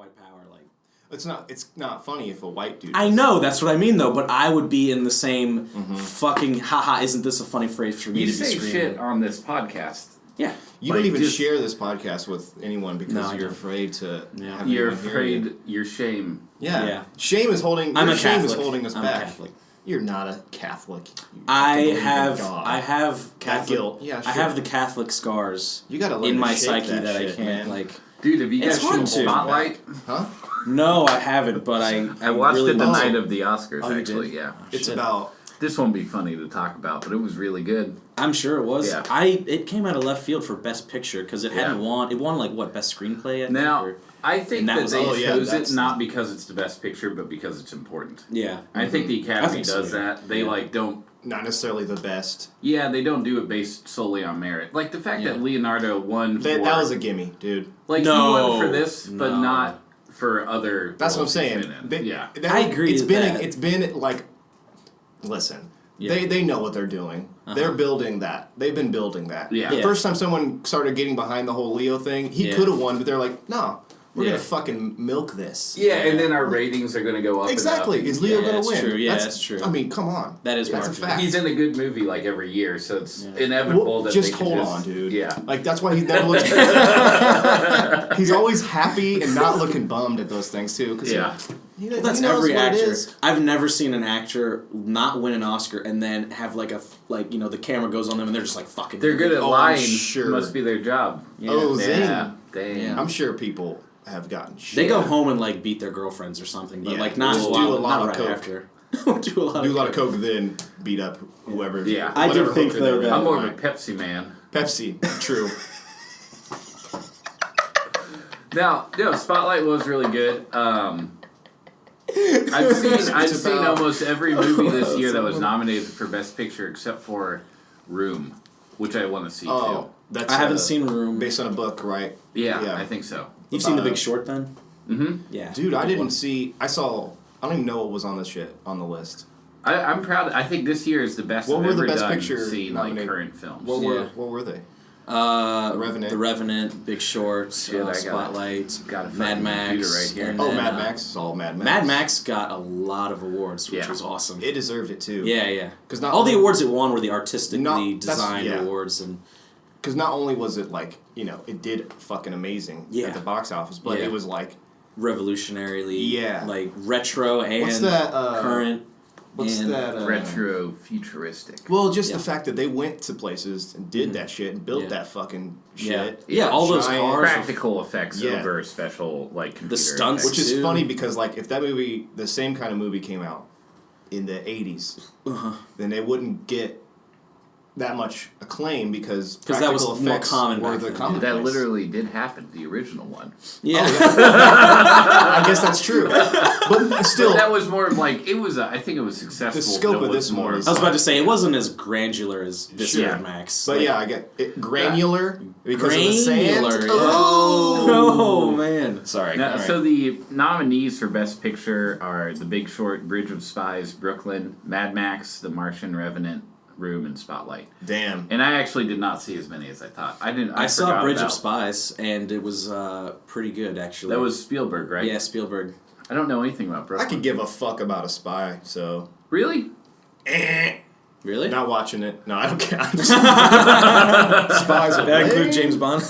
white power, like... It's not funny if a white dude... I know, that's what I mean, though, but I would be in the same fucking, haha, isn't this a funny phrase for me to be screaming? You say shit on this podcast. Yeah. You don't even share this podcast with anyone because you're afraid to... Yeah. You're afraid your shame. Yeah. Shame is holding... I'm a shame Catholic. is holding us I'm back. a Catholic. You're not a Catholic. I have Catholic... guilt. Yeah, sure. I have the Catholic scars you gotta learn in to my shake psyche that I shit, can't, man. like... Dude, have you guys seen Spotlight? Huh? No, I haven't, but I watched really it the want night to. of the Oscars, Oh, you actually, did? yeah. Oh, It's shit. about... This won't be funny to talk about, but it was really good. I'm sure it was. Yeah. It came out of left field for Best Picture because it hadn't won. It won like what, Best Screenplay? I think, Now, I think that they chose it not because it's the best picture, but because it's important. Yeah. I think the Academy does so, that. They don't. Not necessarily the best. Yeah, they don't do it based solely on merit. Like the fact that Leonardo won. That was a gimme, dude. Like he won for this, but not for other. That's what I'm saying. I agree. It's been like, listen. Yeah. They know what they're doing. They're building that. They've been building that. Yeah. The first time someone started getting behind the whole Leo thing, he could have won, but they're like, no, we're gonna fucking milk this. Yeah, and then our ratings are gonna go up. Exactly. And up. Is Leo gonna win? True. Yeah, that's true. I mean, come on. That's a fact. He's in a good movie like every year, so it's inevitable that just they hold on, dude. Yeah. Like that's why he never looks. He's always happy and not looking bummed at those things too. Well, that's every actor. I've never seen an actor not win an Oscar and then have the camera goes on them and they're just like fucking. They're good at lying. Sure. Must be their job. Yeah. Oh, yeah. Damn. Yeah. I'm sure people have gotten shit. They go home and beat their girlfriends or something, but not just do a lot of right coke. After. do a lot of coke, then beat up whoever. Yeah, I do think though that I'm more of a Pepsi man. Pepsi, true. Now, Spotlight was really good. I've seen almost every movie this year that was nominated for Best Picture except for Room, which I want to see too. I haven't seen Room. Based on a book, right? Yeah, I think so. You've seen The Big Short then? Mm-hmm. Yeah. Dude, I didn't see. I don't even know what was on the list. I'm proud. I think this year is the best What I've were the ever Best done Picture seeing current films. What were they? The Revenant, Big Short, Spotlight, Mad Max. Right here. Mad Max. It's all Mad Max. Mad Max got a lot of awards, which was awesome. It deserved it too. Yeah. Because all the awards it won were the artistically designed awards, and because not only was it it did fucking amazing at the box office, but it was revolutionarily retro and what's that, current. What's that? Retro futuristic. Well, just the fact that they went to places and did that shit and built that fucking shit. Yeah, all those cars. Practical effects over special computer the stunts, which is funny because if that movie, the same kind of movie came out in the 80s, then they wouldn't get that much acclaim because that was more common. That literally did happen. The original one. Yeah, I guess that's true. But still, that was more of it was. I think it was successful. The scope of this more. I was about to say it wasn't as granular as this Mad Max. But I get it. Granular because of the sand. Oh man, sorry. Now, so the nominees for Best Picture are The Big Short, Bridge of Spies, Brooklyn, Mad Max, The Martian, Revenant, Room, and Spotlight. Damn. And I actually did not see as many as I thought. I saw Bridge of Spies, and it was pretty good, actually. That was Spielberg, right? Yeah, Spielberg. I don't know anything about Brooklyn. I could give a fuck about a spy, so... Really? Really? Not watching it. No, I don't care. Spies are that include James Bond?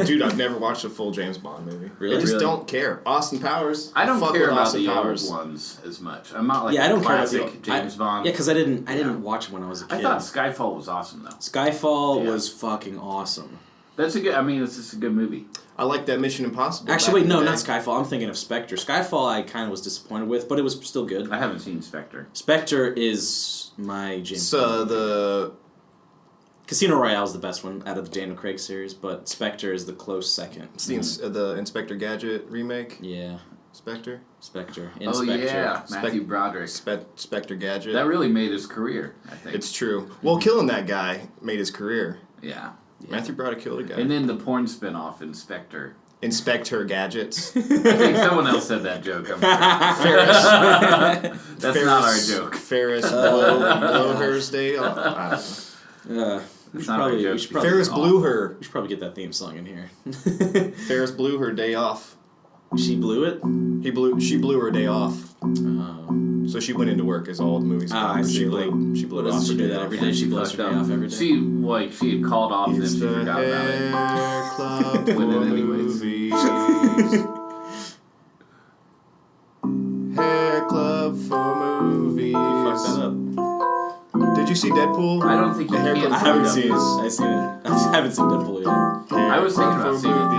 Dude, I've never watched a full James Bond movie. Really? I just don't care. Austin Powers. I don't care about Austin the Powers. old ones as much. I'm not I don't classic care about James Bond. Yeah, because I didn't watch it when I was a kid. I thought Skyfall was awesome though. Skyfall was fucking awesome. That's a good. I mean, it's just a good movie. I like that Mission Impossible. Actually, wait, no, not Skyfall. I'm thinking of Spectre. Skyfall I kind of was disappointed with, but it was still good. I haven't seen Spectre. Spectre is my James Bond. The Casino Royale is the best one out of the Daniel Craig series, but Spectre is the close second. It's the Inspector Gadget remake. Yeah. Spectre. Oh yeah, Matthew Broderick. Spectre Gadget. That really made his career, I think. It's true. Well, killing that guy made his career. Yeah. Matthew Broderick killed a guy. And then the porn spinoff, Inspector. Inspector Gadgets. I think someone else said that joke. Ferris. That's not our joke. Ferris blow her's day off. I don't know. We should probably Ferris blew her. We should probably get that theme song in here. Ferris blew her day off. She blew it? She blew her day off. So she went into work as all the movies. I see. She blew it off. Does she do that every day? She blows her day off every day. She had called off and then she forgot about it. Hair Club for movies. Hair Club for movies. You fucked that up. Did you see Deadpool? I don't think you can. I haven't seen it. I've seen it. I haven't seen Deadpool yet. I was thinking about seeing it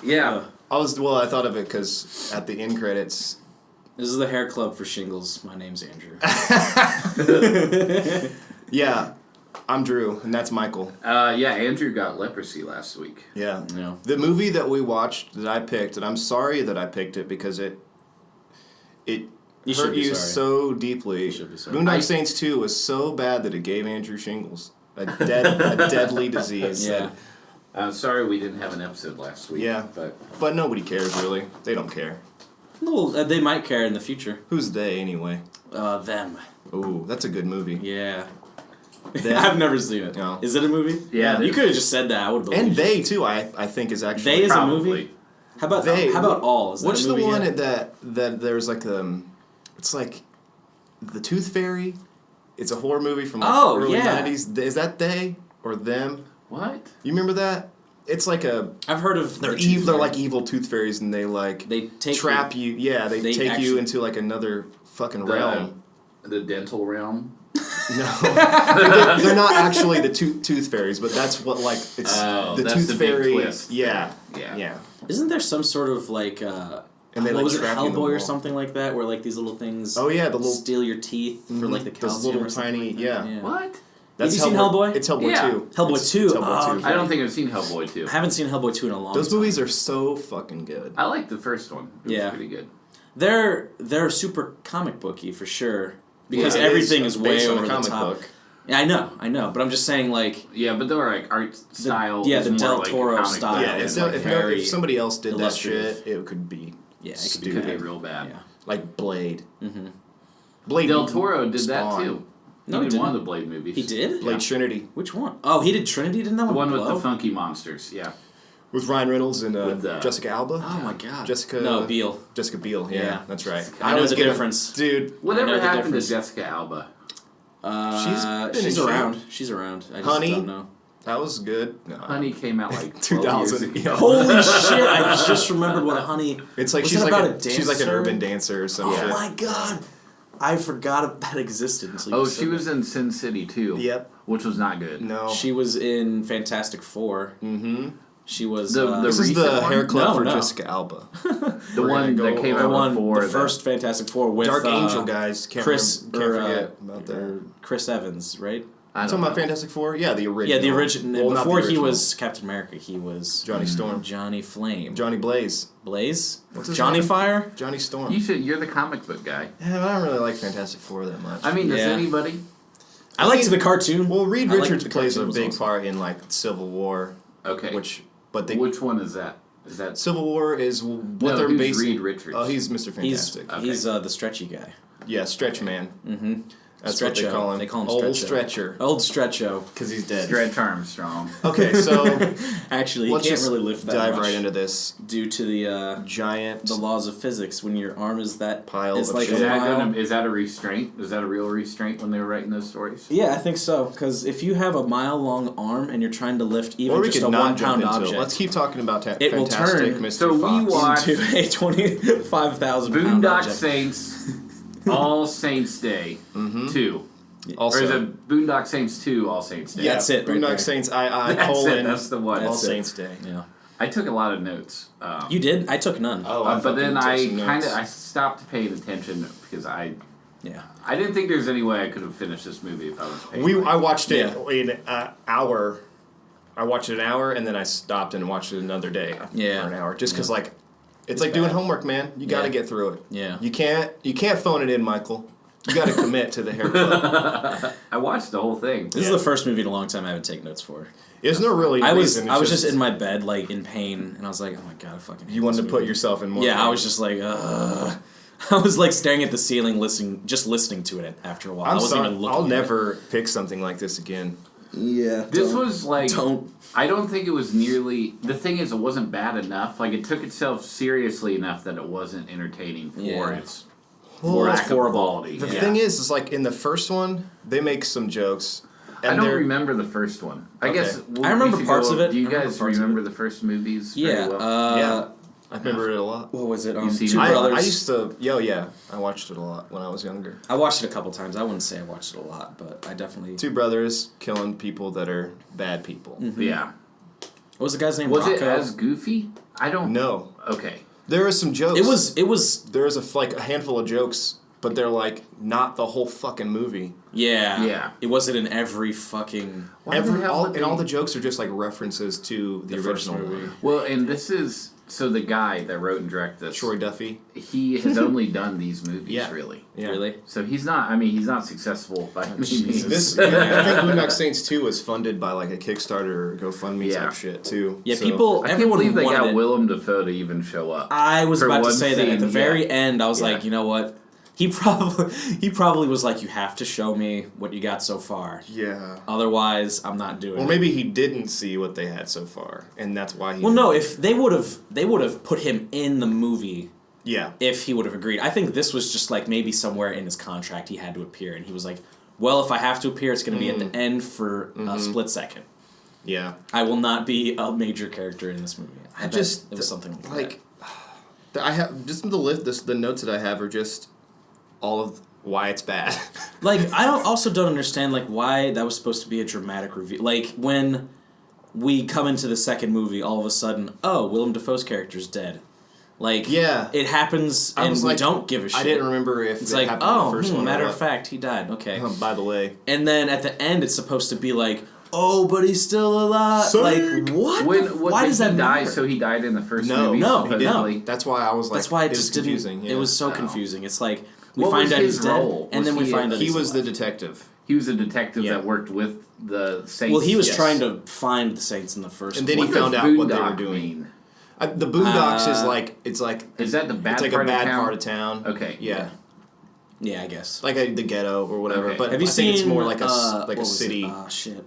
today. Yeah. I thought of it because at the end credits. This is the Hair Club for Shingles. My name's Andrew. Yeah, I'm Drew, and that's Michael. Andrew got leprosy last week. Yeah. Yeah. The movie that we watched that I picked, and I'm sorry that I picked it because it hurt you so deeply. You should be sorry. Boondock Saints 2 was so bad that it gave Andrew shingles. A deadly disease. Yeah. I'm sorry we didn't have an episode last week. Yeah. But nobody cares, really. They don't care. Well, they might care in the future. Who's they, anyway? Them. Ooh, that's a good movie. Yeah. Them? I've never seen it. No. Is it a movie? Yeah. You could have just said that. I would believe And you. They, too, I think is actually... They is Probably. a movie? How about They? How about All? Is that What's a movie the one yet? that there's like it's like the Tooth Fairy? It's a horror movie from the early 90s. Is that They or Them? What? You remember that? It's like I've heard of... they're evil. They're like evil tooth fairies, and they take trap you. Yeah, they take you into like another fucking realm. The dental realm? No, they're not actually the tooth fairies, but that's what it's the that's tooth the big fairy. twist. Yeah. Isn't there some sort of like... and they what was it, trap you in the Hellboy or wall. something like that, where like these little things... Oh yeah, the little steal your teeth for like the calcium. those little or something tiny like that. yeah. What? That's Have you seen Hellboy? It's Hellboy Yeah. 2. Hellboy 2? It's Hellboy 2. Okay. I don't think I've seen Hellboy 2. I haven't seen Hellboy 2 in a long time. Those movies are so fucking good. I like the first one. It was pretty good. They're super comic booky for sure. Because Yeah, everything is way based on a over the comic top. book. Yeah, I know. But I'm just saying, like... Yeah, but they were like art style. the is more Del like Toro comic style. book. Yeah, it's if, like very if somebody else did that illustrative. shit, it could be Yeah, it could It could be stupid. real bad. Yeah. Like Blade. Mm-hmm. Blade. Del Toro did Spawn. that too. No, he he did one of didn't. the Blade movies. He did? Blade Trinity Which one? Oh, he did Trinity? Didn't that The one one with blow? the funky monsters. Yeah. with Ryan Reynolds and With, Jessica Alba. Oh my god. Jessica Biel. Jessica Biel. Yeah, Yeah. that's right. I know was the gonna- difference. dude. I Whatever know the happened difference. to Jessica Alba? She's around. She's around. I just Honey? don't know. That was good. No. Honey came out like 12 years 2000. ago. Holy shit! I just remembered what Honey. It's like Was she's that like about a she's like an dancer? urban dancer or something. Oh my god! I forgot that existed. Until you Oh, said she was that. in Sin City too. Yep. Which was not good. No. She was in Fantastic Four. Mm-hmm. She was. This is the recent one? hair club No, for no. Jessica Alba. The one that came out before the first Fantastic Four with Dark Angel guys. Can't Chris forget about that. or Chris Evans, right? I Talking don't about know. Fantastic Four? Yeah, the original. Yeah, the original. Well, not the before he original. was Captain America, he was Johnny Storm. Johnny Flame. Johnny Blaze. Blaze? What's his Johnny name? Fire? Johnny Storm. You're the comic book guy. Yeah, I don't really like Fantastic Four that much. I mean, does Yeah. anybody? I liked the cartoon. Well, Reed I liked Richards the plays a cartoon was big awesome. part in like Civil War, Okay. which Which one is that? Is that Civil War is what they're who's basing. Reed Richards? Oh, he's Mr. Fantastic. He's the stretchy guy. Yeah, Stretch Man. Mm-hmm. That's what they call him. They call him Old Stretcho. Stretcher. Old Stretcho. Because he's dead. Stretch Armstrong. Okay, so Actually, he let's can't just really lift that dive much right into this due to the giant laws of physics. When your arm is that pile it's of like shit. a Is that a restraint? Is that a real restraint when they were writing those stories? Yeah, I think so. Because if you have a mile-long arm and you're trying to lift even Or we just could a not jump 1-pound into object, it. Let's keep talking about It will Fantastic turn- Mr. So we Fox. watch- into a 25,000 pound Boondock object. Saints, All Saints Day 2. Also, Or is it Boondock Saints 2, All Saints Day? yeah, That's it right Boondock there. Saints That's it, colon that's the one. All That's it. Saints Day. Yeah. I took a lot of notes. You did? I took none. Oh, But then fucking I took some kind of notes. I stopped paying attention because I Yeah. didn't think there's any way I could have finished this movie if I was paying. I watched it Yeah. in an hour. I watched it an hour and then I stopped and watched it another day Yeah. for an hour. Just because, like, it's like bad. doing homework, man. You got to Yeah. get through it. Yeah. You can't phone it in, Michael. You got to commit to the hair club. I watched the whole thing. This is the first movie in a long time I haven't taken notes for. There's no really I was reason. It's just in my bed, like, in pain, and I was like, oh my god, I fucking hate You wanted this to put movie. yourself in more. Yeah, I pain. was just like, ugh. I was like staring at the ceiling, listening to it after a while. I I'm wasn't sorry. even looking I'll at never pick something like this again. Yeah. This was like... Don't. I don't think it was nearly... The thing is, it wasn't bad enough. Like, it took itself seriously enough that it wasn't entertaining for its... For its horrible quality. The thing is like in the first one, they make some jokes. And I don't remember the first one. I guess I remember parts of it. Do you guys remember the first movies? Yeah. Very well? Yeah. I remember it a lot. What was it? Two Brothers. I used to... yeah. I watched it a lot when I was younger. I watched it a couple times. I wouldn't say I watched it a lot, but I definitely... Two brothers killing people that are bad people. Mm-hmm. Yeah. What was the guy's name? Was Rocco? it as goofy? I don't... No. Okay. There are some jokes. It was... There was a handful of jokes, but they're like not the whole fucking movie. Yeah. Yeah. It wasn't in every fucking... All the jokes are just like references to the original movie. Well, and this is... So the guy that wrote and directed this... Troy Duffy. He has only done these movies, really. Yeah. Really? So he's not... I mean, he's not successful by any means. I think Boondock Saints 2 was funded by like a Kickstarter or GoFundMe type shit too. Yeah, so. people... I can't everyone believe they wanted got it. Willem Dafoe to even show up. I was about to say that at the very end. I was Yeah. like, you know what? He probably was like, you have to show me what you got so far. Yeah. Otherwise, I'm not doing it. Or maybe he didn't see what they had so far, and that's why he... Well, no, if they would have put him in the movie. Yeah. If he would have agreed. I think this was just like maybe somewhere in his contract he had to appear, and he was like, well, if I have to appear, it's going to be at the end for a split second. Yeah. I will not be a major character in this movie. I bet it was something like that. I have just the notes that I have are just all of why it's bad. Like, I don't understand like why that was supposed to be a dramatic reveal. Like when we come into the second movie, all of a sudden, oh, Willem Dafoe's character's dead. Like, yeah, it happens, and we don't give a shit. I didn't remember if it's it like, happened in the first one. matter of fact, he died. Okay. By the way. And then at the end, it's supposed to be like, oh, but he's still alive. Psych! Like, what? Why does that die? matter? So he died in the first No, movie. no, supposedly? no. That's why I was like, that's why it just didn't. confusing. Yeah. It was so confusing. It's like we What find was out his he's dead, role? and then we find out he he's was the alive. detective. He was a detective Yeah. that worked with the Saints. Well, he was Yes. trying to find the Saints in the first. And then one. he found out what they were Boondock doing. mean? The Boondocks is like it's like Is that the bad? it's like part a bad of town? part of town. Okay. Yeah. Yeah, I guess. Like the ghetto or whatever. Okay. But Have you I seen? think it's more like a what was city, it? Oh shit.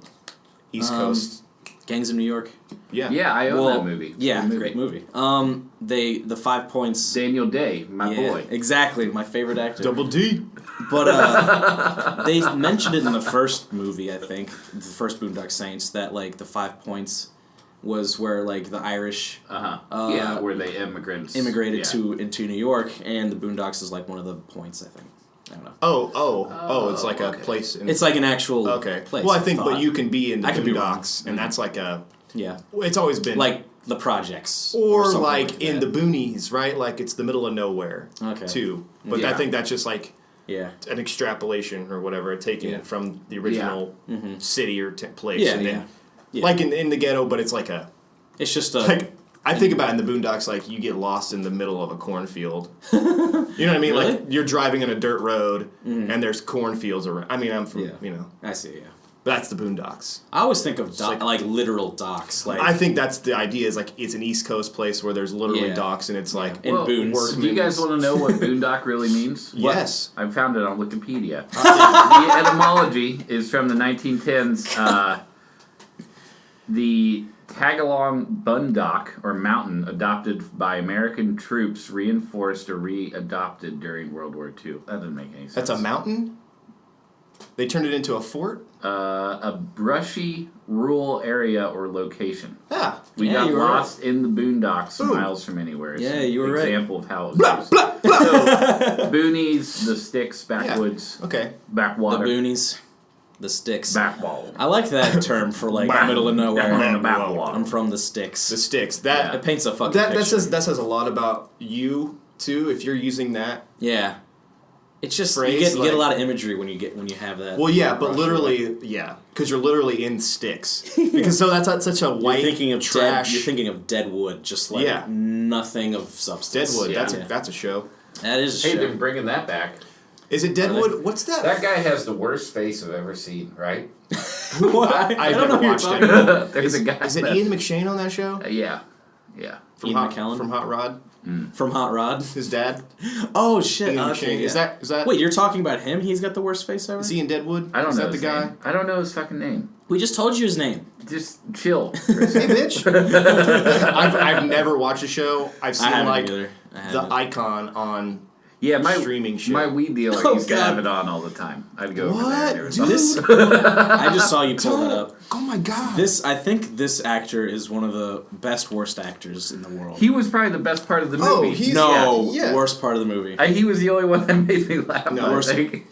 East Coast. Gangs of New York. Yeah. Yeah, I own that movie. Yeah, Good great movie. The 5 points. Daniel Day, my boy. Exactly, my favorite actor. Double D. But they mentioned it in the first movie, I think, the first Boondock Saints, that like the 5 points was where like the Irish where they immigrated into New York, and the Boondocks is like one of the points, I think. I don't know. Oh, it's like a place. It's like an actual place. Well, I think, but you can be in the I could be wrong. Boondocks, and that's like a... Yeah. It's always been... Like the projects. Or something like in that. the boonies, right? Like it's the middle of nowhere, too. But I think that's just like an extrapolation or whatever, taking it from the original city or place. Yeah, and then, like in the ghetto, but it's like a... It's just a... Like, I think about it in the Boondocks, like you get lost in the middle of a cornfield. You know what I mean? Really? Like you're driving on a dirt road and there's cornfields around. I mean, I'm from, I see, yeah. That's the Boondocks. I always think of like literal docks. Like I think that's the idea. Is like it's an East Coast place where there's literally docks, and it's like boons. Do you guys want to know what boondock really means? Yes, I found it on Wikipedia. The etymology is from the 1910s. The Tagalong Boondock, or mountain, adopted by American troops, reinforced or re-adopted during World War II. That doesn't make any sense. That's a mountain? They turned it into a fort? A brushy, rural area or location. Ah. We got lost in the boondocks miles from anywhere. Yeah, you were right. Example of how it was Blah, used. blah, blah. So, boonies, the sticks, backwoods, Okay. backwater. The boonies. The sticks. Backwall. I like that term for like the middle of nowhere. Backwater. I'm from the sticks. The sticks. That It paints a fucking that picture. says a lot about you too. If you're using that. Yeah. It's just phrase, you get a lot of imagery when you have that. Well, yeah, but literally, because you're literally in sticks. Because so that's such a white you're thinking of trash. you're thinking of dead wood, just like nothing of substance. Deadwood. Yeah. That's a show. That is a Hey, show. they're bringing that back. Is it Deadwood? What's that? That guy has the worst face I've ever seen, right? I don't know never who you're watched talking it. There's a guy. Is it Ian McShane on that show? Yeah. From Ian Hot, McKellen? from Hot Rod. From Hot Rod. His dad. Oh shit! Ian Okay, McShane. yeah. Is that? Wait, you're talking about him? He's got the worst face ever. Is he in Deadwood? I don't is know that his the guy? name. I don't know his fucking name. We just told you his name. Just chill. Hey, bitch. I've never watched a show. I've seen like the icon on streaming shit. My weed dealer used to have it on all the time. I'd go over there. And it was This, I just saw you pull that up. Oh my god. I think this actor is one of the best worst actors in the world. He was probably the best part of the movie. Oh, he's worst part of the movie. He was the only one that made me laugh. No,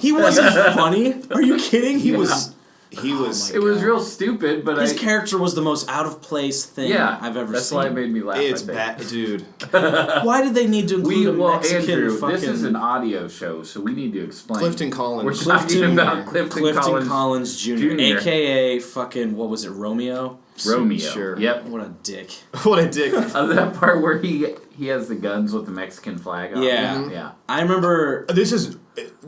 he wasn't funny. Are you kidding? He was. It was real stupid, but his character was the most out of place thing I've ever seen. That's why it made me laugh. It's bad, dude. Why did they need to include a Mexican Andrew, fucking... this is an audio show, so we need to explain. Clifton Collins. We're talking about Clifton Collins Jr. A.K.A. fucking, what was it, Romeo? Romeo. Sure. Yep. What a dick. What a dick. That part where he has the guns with the Mexican flag on. Yeah. Mm-hmm. Yeah. I remember... This is...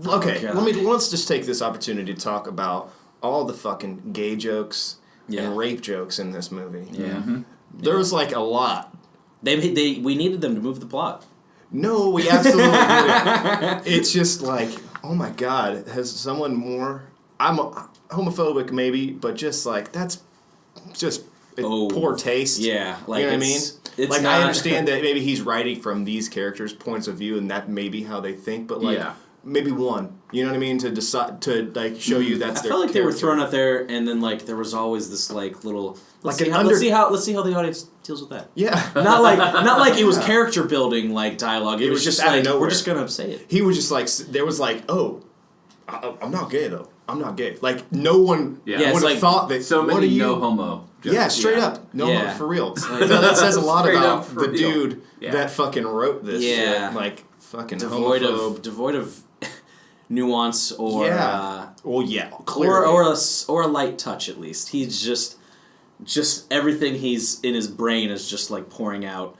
Okay, Oh, let's just take this opportunity to talk about all the fucking gay jokes and rape jokes in this movie. Yeah. Mm-hmm. There was like a lot. We needed them to move the plot. No, we absolutely didn't. It's just like, oh my god, has someone more... I'm homophobic maybe, but just like, that's just poor taste. Yeah. Like, you know what I mean? It's like, not... I understand that maybe he's writing from these characters' points of view and that may be how they think, but like... Yeah. Maybe one, you know what I mean, to decide to like show you that's. I felt like they were thrown out there, and then like there was always this like little. Let's see how the audience deals with that. Yeah, not like it was character building like dialogue. It was just out of like nowhere. we're just gonna say it. He was just like there was like I'm not gay though. I'm not gay. Like no one would have thought that. So many no homo. Yeah, straight up. No homo for real. That says a lot about the dude that fucking wrote this. Yeah, shit. Like fucking devoid homophobe. of nuance or clearly. or a light touch at least. He's just everything he's in his brain is just like pouring out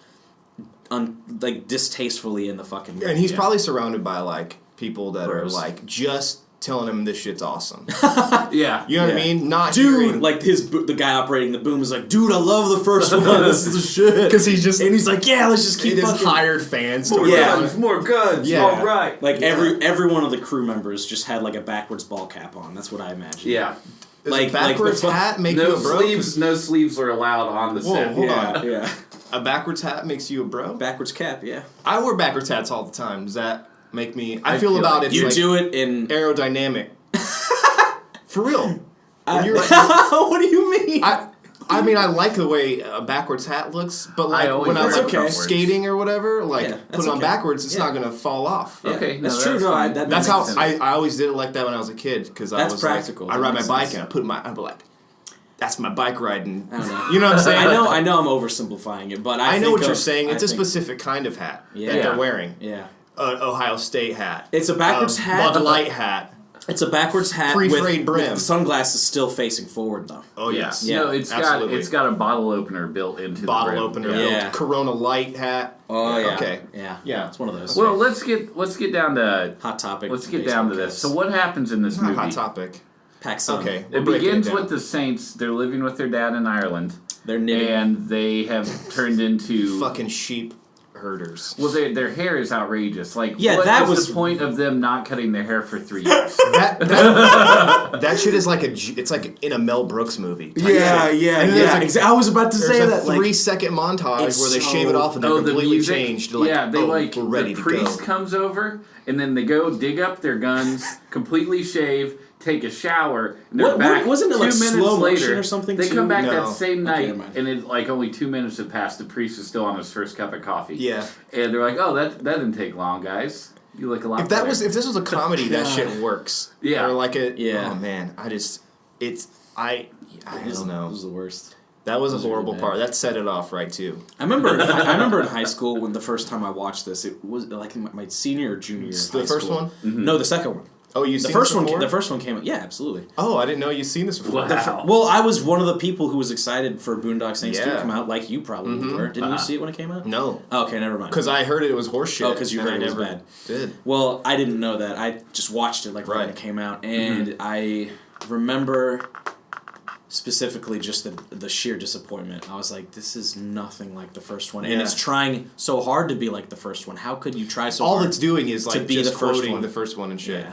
like distastefully in the fucking movie. And he's probably surrounded by like people that are like just telling him this shit's awesome. Yeah. You know what I mean? Not dude, hearing... like the guy operating the boom is like, dude, I love the first one. This is the shit. Because he's just... And he's like, yeah, let's just keep fucking... hired fans. More guns. Yeah. All right. Like every one of the crew members just had like a backwards ball cap on. That's what I imagine. Yeah. Does a backwards hat make you a bro? No sleeves are allowed on the set. Hold on. Yeah. A backwards hat makes you a bro? Backwards cap, yeah. I wear backwards hats all the time. Does that make me... I feel about like it. You like do it in... aerodynamic. For real. What do you mean? I mean, I like the way a backwards hat looks, but like when I'm like skating or whatever, like put it on backwards, it's not gonna fall off. Yeah. Okay, that's true. No, that's how I always did it like that when I was a kid because I was practical. Like, I ride my bike and I'd be like, that's my bike riding. I don't know. You know what I'm saying? I know I'm oversimplifying it, but I know what you're saying. It's a specific kind of hat that they're wearing. Yeah. Ohio State hat. It's a backwards hat. Bud Light hat. It's a backwards hat pre-frayed brim. With the sunglasses still facing forward, though. Oh yes, yeah. No, it's got a bottle opener built into the brim. Opener. Yeah. Corona Light hat. Oh yeah. Okay. Yeah. It's one of those. Well, let's get down to hot topic. Let's get down to this. So what happens in this movie? Hot topic. Okay. It begins with the Saints. They're living with their dad in Ireland. They're knitting, and they have turned into fucking sheep herders. Well, their hair is outrageous. Like, that was the point of them not cutting their hair for 3 years. that shit is like it's like in a Mel Brooks movie. Yeah. I was about to say that. There's a 3-second montage where they shave it off and they're completely changed. Like, we're ready to go. The priest go. comes over and then they go dig up their guns, completely shave, take a shower, and they're back. Wasn't it like 2 minutes slow later, motion or something? They come back that same night, okay, and it like only 2 minutes have passed. The priest is still on his first cup of coffee. Yeah, and they're like, "Oh, that didn't take long, guys. You look a lot." If this was a comedy, that shit works. Yeah, or like a yeah. Oh man, I don't know. It was the worst. That was a horrible part. That set it off right too. I remember in high school when the first time I watched this, it was like my senior or junior year. The first one? Mm-hmm. No, the second one. Oh, you the seen first this one? before? The first one came out. Yeah, absolutely. Oh, I didn't know you'd seen this before. Wow. Well, I was one of the people who was excited for Boondock Saints 2 to come out, like you probably were. Didn't you see it when it came out? No. Oh, okay, never mind. Because I heard it was horseshit. Oh, because you heard it was bad. Did. Well, I didn't know that. I just watched it right when it came out, and I remember specifically just the sheer disappointment. I was like, this is nothing like the first one, and Yeah. it's trying so hard to be like the first one. How could you try so All hard? it's doing is like be just the first quoting one. the first one and shit.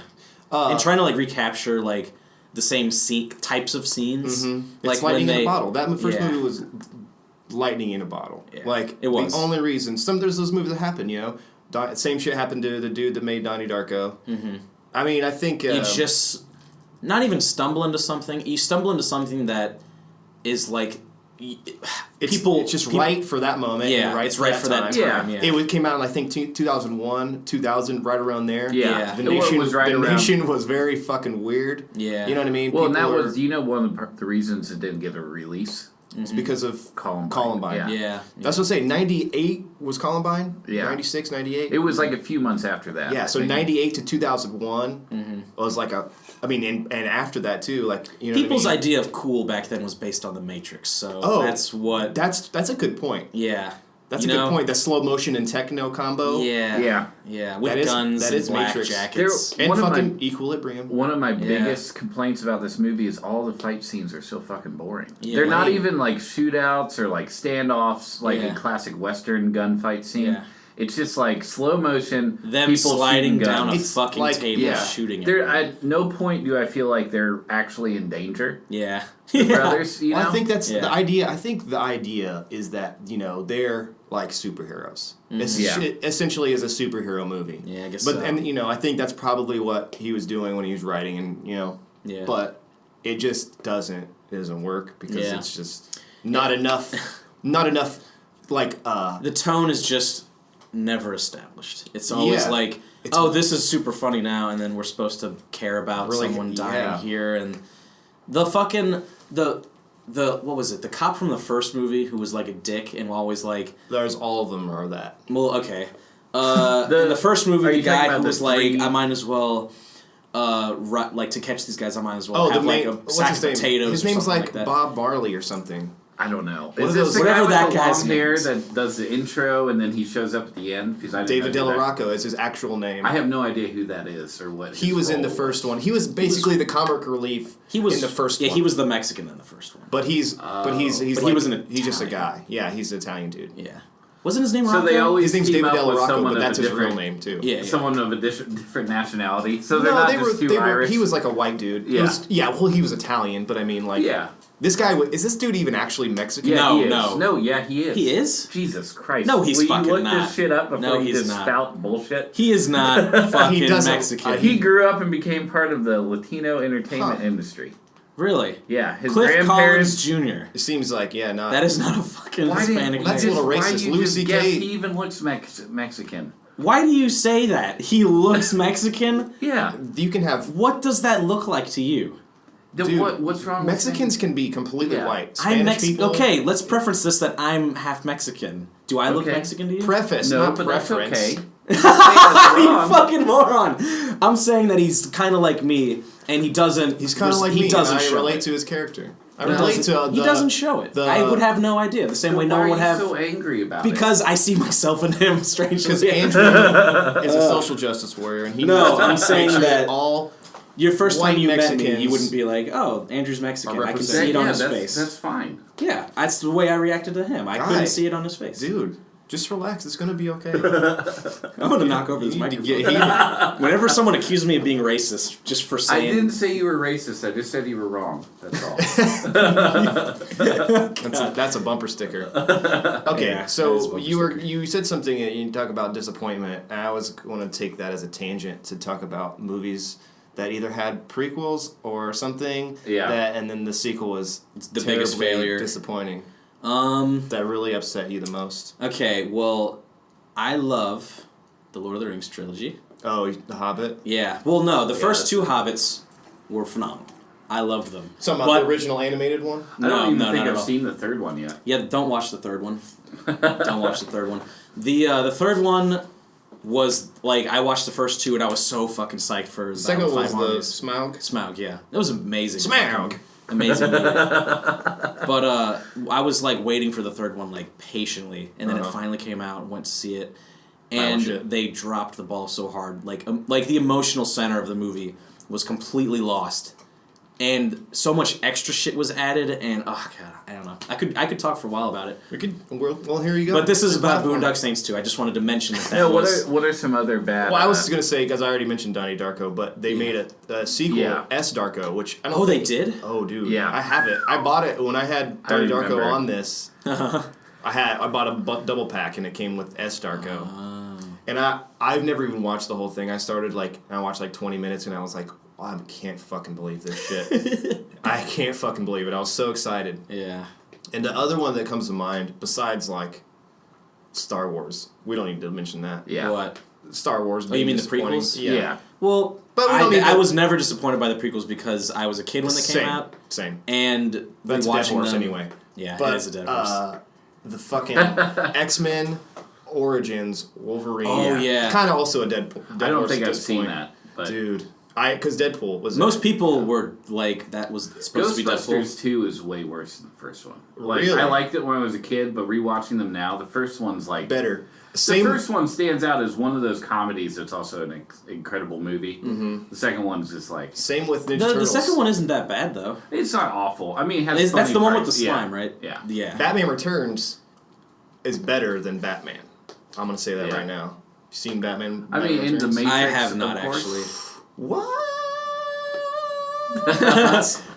Yeah. And trying to like recapture like the same types of scenes. Like it's lightning in a bottle. That first Yeah. movie was lightning in a bottle. Yeah. Like It was. the only reason there's those movies that happen. Same shit happened to the dude that made Donnie Darko. Mm-hmm. I mean, I think You just not even stumble into something. You stumble into something that is like it's just right for that moment. Yeah, and right it's for right that for time. that time. Yeah. It came out in I think 2001, 2000, right around there. Yeah. The It nation was right the around. nation was very fucking weird. Yeah. You know what I mean? Well, and that People was, one of the reasons it didn't get a release. it's because of Columbine. Yeah. Yeah. That's what I say. 98 was Columbine. Yeah. 96, 98. It was like a few months after that. Yeah, I so think. 98 to 2001 was like and after that too, like, you know People's what I mean? idea of cool back then was based on The Matrix, so Oh, that's what. That's a good point. Yeah. That's a good point. The slow motion and techno combo. Yeah. Yeah. Yeah. With That is- guns that and is black Matrix. jackets. And One of fucking my- Equilibrium. One of my Yeah. biggest complaints about this movie is all the fight scenes are so fucking boring. Yeah. They're not Lame. even like shootouts or like standoffs like Yeah. a classic Western gunfight scene. Yeah. It's just like slow motion. Them people sliding shooting down a guns. It's fucking like- table yeah. shooting They're everyone. at no point do I feel like they're actually in danger. Yeah. The brothers, you know. Well, I think that's Yeah. the idea. I think the idea is that, they're like superheroes. It's Yeah. it essentially is a superhero movie. Yeah, I guess But so. and I think that's probably what he was doing when he was writing, and Yeah. but it just doesn't work because Yeah. it's just not enough like The tone is just never established. It's always Yeah. like, It's- oh, this is super funny now, and then we're supposed to care about Really, someone dying yeah. here, and the fucking the what was it? The cop from the first movie who was like a dick and always like, there's all of them are that. well, okay. In the first are movie, the you talking guy about who the was like, three- I might as well, like to catch these guys, I might as well Oh, have the like main, a what's sack his of name? potatoes. His or name's something like that. Bob Marley or something. I don't know. What Is are this those- the whatever guy with that the guy's long name hair is. that does the intro and then he shows up at the end? Because I didn't David know De who La that- Rocco is his actual name. I have no idea who that is or what. He his was in the role first was. one. He was basically the comic relief He was in the first yeah, one. he was the Mexican in the first one. But he's But he like, was an he's just a Italian. guy. Yeah, he's an Italian dude. Yeah, wasn't his name So Rocco? they always His name's team David up De La with Rocco, someone but of that's a his real different- name too. Yeah, yeah. Someone of a different nationality. So they're not just too Irish. He was like a white dude. Yeah. Well, he was Italian, but I mean, like, Yeah. this guy is this dude even actually Mexican? Yeah, No, he is. no. No, yeah, he is. He is? Jesus Christ. No, he's Will fucking you look not. this shit up before No, you he's just not. spout bullshit? He is not fucking doesn't- Mexican. He grew up and became part of the Latino entertainment industry. Really? Yeah, his Cliff grandparents. Collins Jr. It seems like not. That is not a fucking Why Hispanic did That's name. a little why racist. you Louis just CK. guess he even looks Mexican? Why do you say that? He looks Mexican? Yeah. You can have What does that look like to you? Dude, What's wrong? Mexicans can be completely Yeah. white. I'm Spanish Mexican. people. Okay, let's preference this that I'm half Mexican. Do I look Okay. Mexican to you? Preface, No, not but preference. that's okay. I'm not saying that's You wrong. fucking moron! I'm saying that he's kind of like me, and he doesn't. He's kind of like he me. doesn't And I show relate it. to his character. I He relate doesn't- to he doesn't show it. I would have no idea. The same way no Why one are would you have. so angry about it? Because I see myself in him, strangely. because Andrew is a social justice warrior, and he No, knows to I'm make saying sure that- all Your first time white you met me, Mexicans you wouldn't be like, "Oh, Andrew's Mexican." are I can represented. see it on yeah, his that's, face. That's fine. Yeah, that's the way I reacted to him. I Guy. couldn't see it on his face. dude. Just relax. It's gonna be okay. I'm gonna knock over this You need to microphone. get heated. Whenever someone accuses me of being racist, just for I saying, didn't say you were racist. I just said you were wrong. That's all. That's a bumper sticker. Okay, Yeah, that is so bumper you said something. You talk about disappointment, and I was going to take that as a tangent to talk about movies that either had prequels or something. Yeah. And then the sequel was the biggest terribly failure. disappointing. um, That really upset you the most. okay, well, I love the Lord of the Rings trilogy. Oh, The Hobbit. Yeah, well, no, the first that's- two Hobbits were phenomenal. I loved them. Something But- about the original animated one. I don't even no, think not at I've all. seen the third one yet. Yeah, don't watch the third one. Don't watch the third one. The third one was like I watched the first two and I was so fucking psyched for The second Battle one of was the the Five Armies. Smaug. Smaug, yeah, it was amazing. Smaug. Amazing movie. But I was like waiting for the third one like patiently, and then it finally came out. Went to see it, and shit. they dropped the ball so hard. Like the emotional center of the movie was completely lost and so much extra shit was added, and oh god, I don't know. I could talk for a while about it. Well, here you go. But this is about Boondock Saints 2. I just wanted to mention that. No, was... what are some other bad? Well, I was gonna say because I already mentioned Donnie Darko, but they made a sequel, S Darko, which I don't. Oh, they did? Oh, dude. Yeah. I have it. I bought it when I had Donnie Darko remember. on this. I bought a double pack and it came with S Darko. And I've never even watched the whole thing. I watched like 20 minutes and I was like, oh, I can't fucking believe this shit. I can't fucking believe it. I was so excited. Yeah. And the other one that comes to mind, besides like Star Wars, we don't need to mention that. Yeah. What? Star Wars. Oh, you mean the disappointing. prequels? Yeah. Well, But we don't need I to- was never disappointed by the prequels because I was a kid when they came out. Same. And That's a dead watching horse them, anyway. Yeah, But, it is a dead horse. The fucking X-Men Origins Wolverine. Oh, yeah. Kind of also a dead I don't horse think at I've this seen point. that, but Dude. Because Deadpool was... Most people were like, that was supposed to be Deadpool. Ghostbusters 2 is way worse than the first one. Like, Really? I liked it when I was a kid, but rewatching them now, the first one's like better. The first one stands out as one of those comedies that's also an incredible movie. Mm-hmm. The second one's just like... Same with Ninja The Turtles. second one isn't that bad, though. It's not awful. I mean, it has That's funny the one with parts. the slime, Yeah. right? Yeah. Yeah. Batman Returns is better than Batman. I'm going to say that Yeah. right now. You seen Batman I mean, in the Returns? Matrix, I have not, of course. actually. What?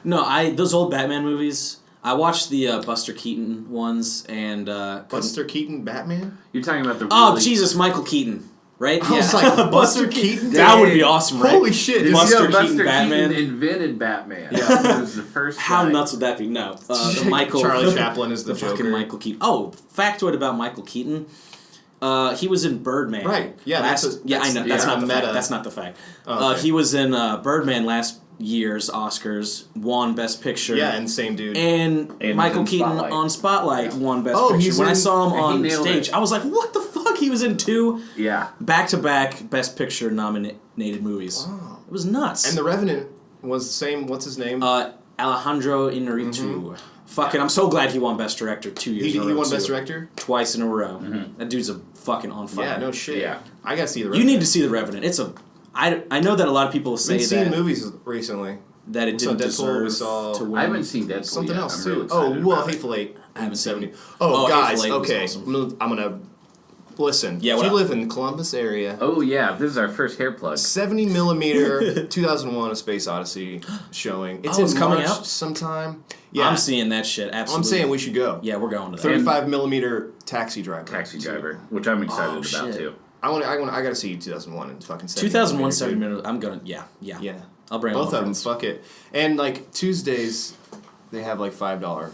No, those old Batman movies, I watched the Buster Keaton ones, and... Buster Keaton Batman? You're talking about the Oh, really... Jesus, Michael Keaton, right? I was like, Buster Keaton? That would be awesome, right? Holy shit. Did Buster you know Keaton Batman? invented Batman. Yeah. He was the first How guy. nuts would that be? No. The Michael... Charlie Chaplin is the fucking Joker. Michael Keaton. Oh, factoid about Michael Keaton. He was in Birdman. Right. Yeah, I know. That's yeah, not the meta. fact. That's not the fact. Oh, okay. He was in Birdman last year's Oscars, won Best Picture. Yeah, and same dude. And And Michael in Keaton Spotlight. on Spotlight won Best Oh, Picture. he's When I in- saw him and he on nailed stage, it. I was like, what the fuck? He was in 2 Yeah. back-to-back Best Picture nominated movies. Wow. It was nuts. And The Revenant was the same, what's his name? Alejandro Inarritu. Fucking, I'm so glad he won Best Director 2 years he in a row. won too. Best Director? Twice in a row. That dude's a fucking on fire. Yeah, no shit. Yeah. I gotta see The You Revenant. need to see The Revenant. It's a... I know that a lot of people I've say been seeing that, movies recently. that it We saw didn't Deadpool, we deserve saw- to win. I haven't seen Deadpool Something yet. else I'm too. really excited about it. Hateful Eight. I haven't seen it. Oh, guys, Hateful Eight was okay. awesome. I'm gonna listen. Yeah, if what you up? live in Columbus area, Oh, yeah. This is our first hair plug. 70 millimeter 2001: A Space Odyssey showing. Oh, it's in coming March out? sometime. Yeah, I'm seeing that shit, absolutely. I'm saying we should go. Yeah, we're going to that. 35 millimeter Taxi Driver. Taxi Driver, which I'm excited Oh, about, shit. too. I gotta see 2001 and fucking 70 2001, millimeter, 70 dude. minutes. I'm gonna, yeah. Yeah, I'll bring both all of them. friends. Fuck it. And like Tuesdays, they have like $5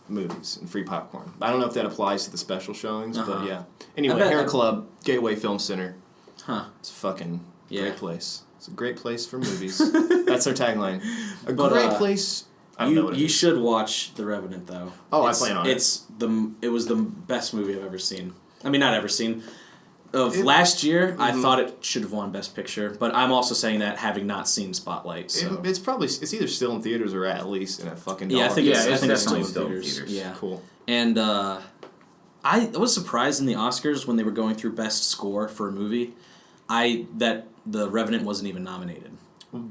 movies and free popcorn. I don't know if that applies to the special showings, but yeah. Anyway, I bet- Hair Club, Gateway Film Center. Huh. It's a fucking Yeah. great place. It's a great place for movies. That's their tagline. A But, great place. I don't know what it You is. should watch The Revenant, though. Oh, I plan on it. It was the best movie I've ever seen. I mean, not ever seen. Of It- last year, I thought it should have won Best Picture, but I'm also saying that having not seen Spotlight. So. It's either still in theaters or at least in a fucking Yeah, I dollar. think Yeah, it's, it's I think it's still in definitely theaters. still in theaters. Yeah, Cool. And I was surprised in the Oscars when they were going through Best Score for a movie, that The Revenant wasn't even nominated.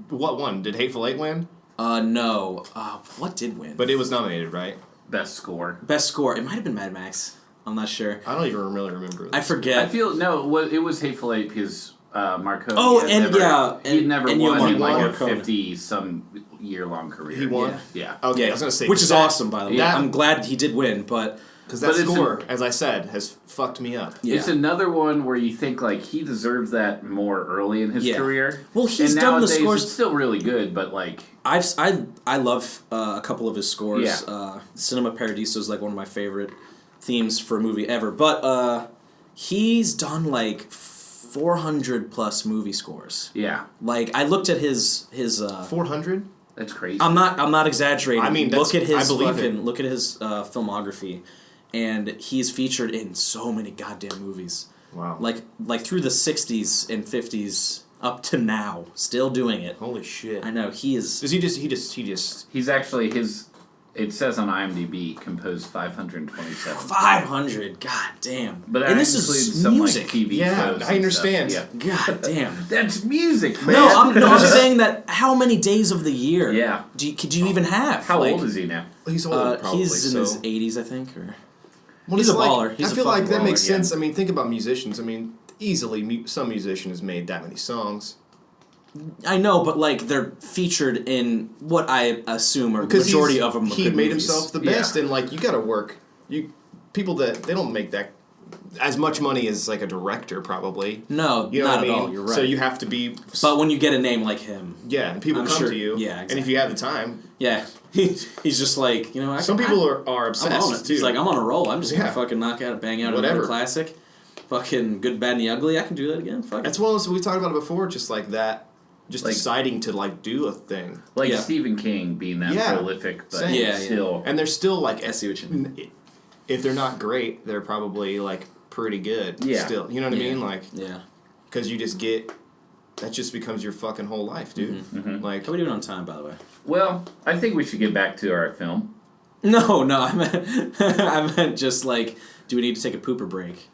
What one? Did Hateful Eight win? No. What did win? But it was nominated, right? Best score. Best Score. It might have been Mad Max. I'm not sure. I don't even really remember. I forget. I feel, it was Hateful Eight because Marconi Oh, had and never, yeah, he'd and- never and won Ennio in like a Morricone. 50-some-year-long career. He won? Yeah. Okay, Yeah, I was gonna say which is that- awesome, by the way. that- I'm glad he did win, but Because that But it's score, as I said, has fucked me up. yeah. It's another one where you think like he deserves that more early in his Yeah. career. Well, he's and done the nowadays scores- It's still really good, but like I love a couple of his scores. Yeah. Cinema Paradiso is like one of my favorite themes for a movie ever. But he's done like 400 plus movie scores. yeah, Like I looked at his 400? that's crazy. I'm not exaggerating. I mean, look at that's- his I believe it. look at his filmography, and he's featured in so many goddamn movies. Wow. Like through the 60s and 50s up to now, still doing it. Holy shit. I know he is. Does he just He's actually it says on IMDb composed 527. 500, god damn. But and this includes is some music. like TV Yeah, shows. I and understand. Stuff. God damn. Yeah. That's music, man. No, I'm saying that. How many days of the year? Yeah. Do you even have? How old is he now? He's old, probably. He's in his 80s, I think. Or well, he's a like, baller. He's I a feel like fucking that makes baller, sense. I mean, think about musicians. I mean, easily some musician has made that many songs. I know, but like they're featured in what I assume are the Because majority of them. He made himself the best, Yeah. and like you got to work. People that they don't make that as much money as like a director probably. No, You know not what I at mean? all. You're right. So you have to be. But when you get a name like him, Yeah, and people I'm come sure- to you. yeah, And if exactly. you have the time, yeah, he's just like, you know. some people are I'm on obsessed it. too. He's like, I'm on a roll. I'm just gonna Yeah. fucking knock out, bang out Whatever. another classic. Fucking Good, Bad, and the Ugly. I can do that again. Fuck That's it. one of those we talked about it before. Just like that, just Like- deciding to like do a thing, Like Yeah. Stephen King being that Yeah. prolific, but Same. Yeah, still. and they're still like. I see what you mean. If they're not great, they're probably like pretty good. Yeah. Still, you know what I Yeah. mean? Like, Yeah. because you just get. That just becomes your fucking whole life, dude. Like, How are we doing on time, by the way? Well, I think we should get back to our film. No, I meant, I meant just like, do we need to take a pooper break?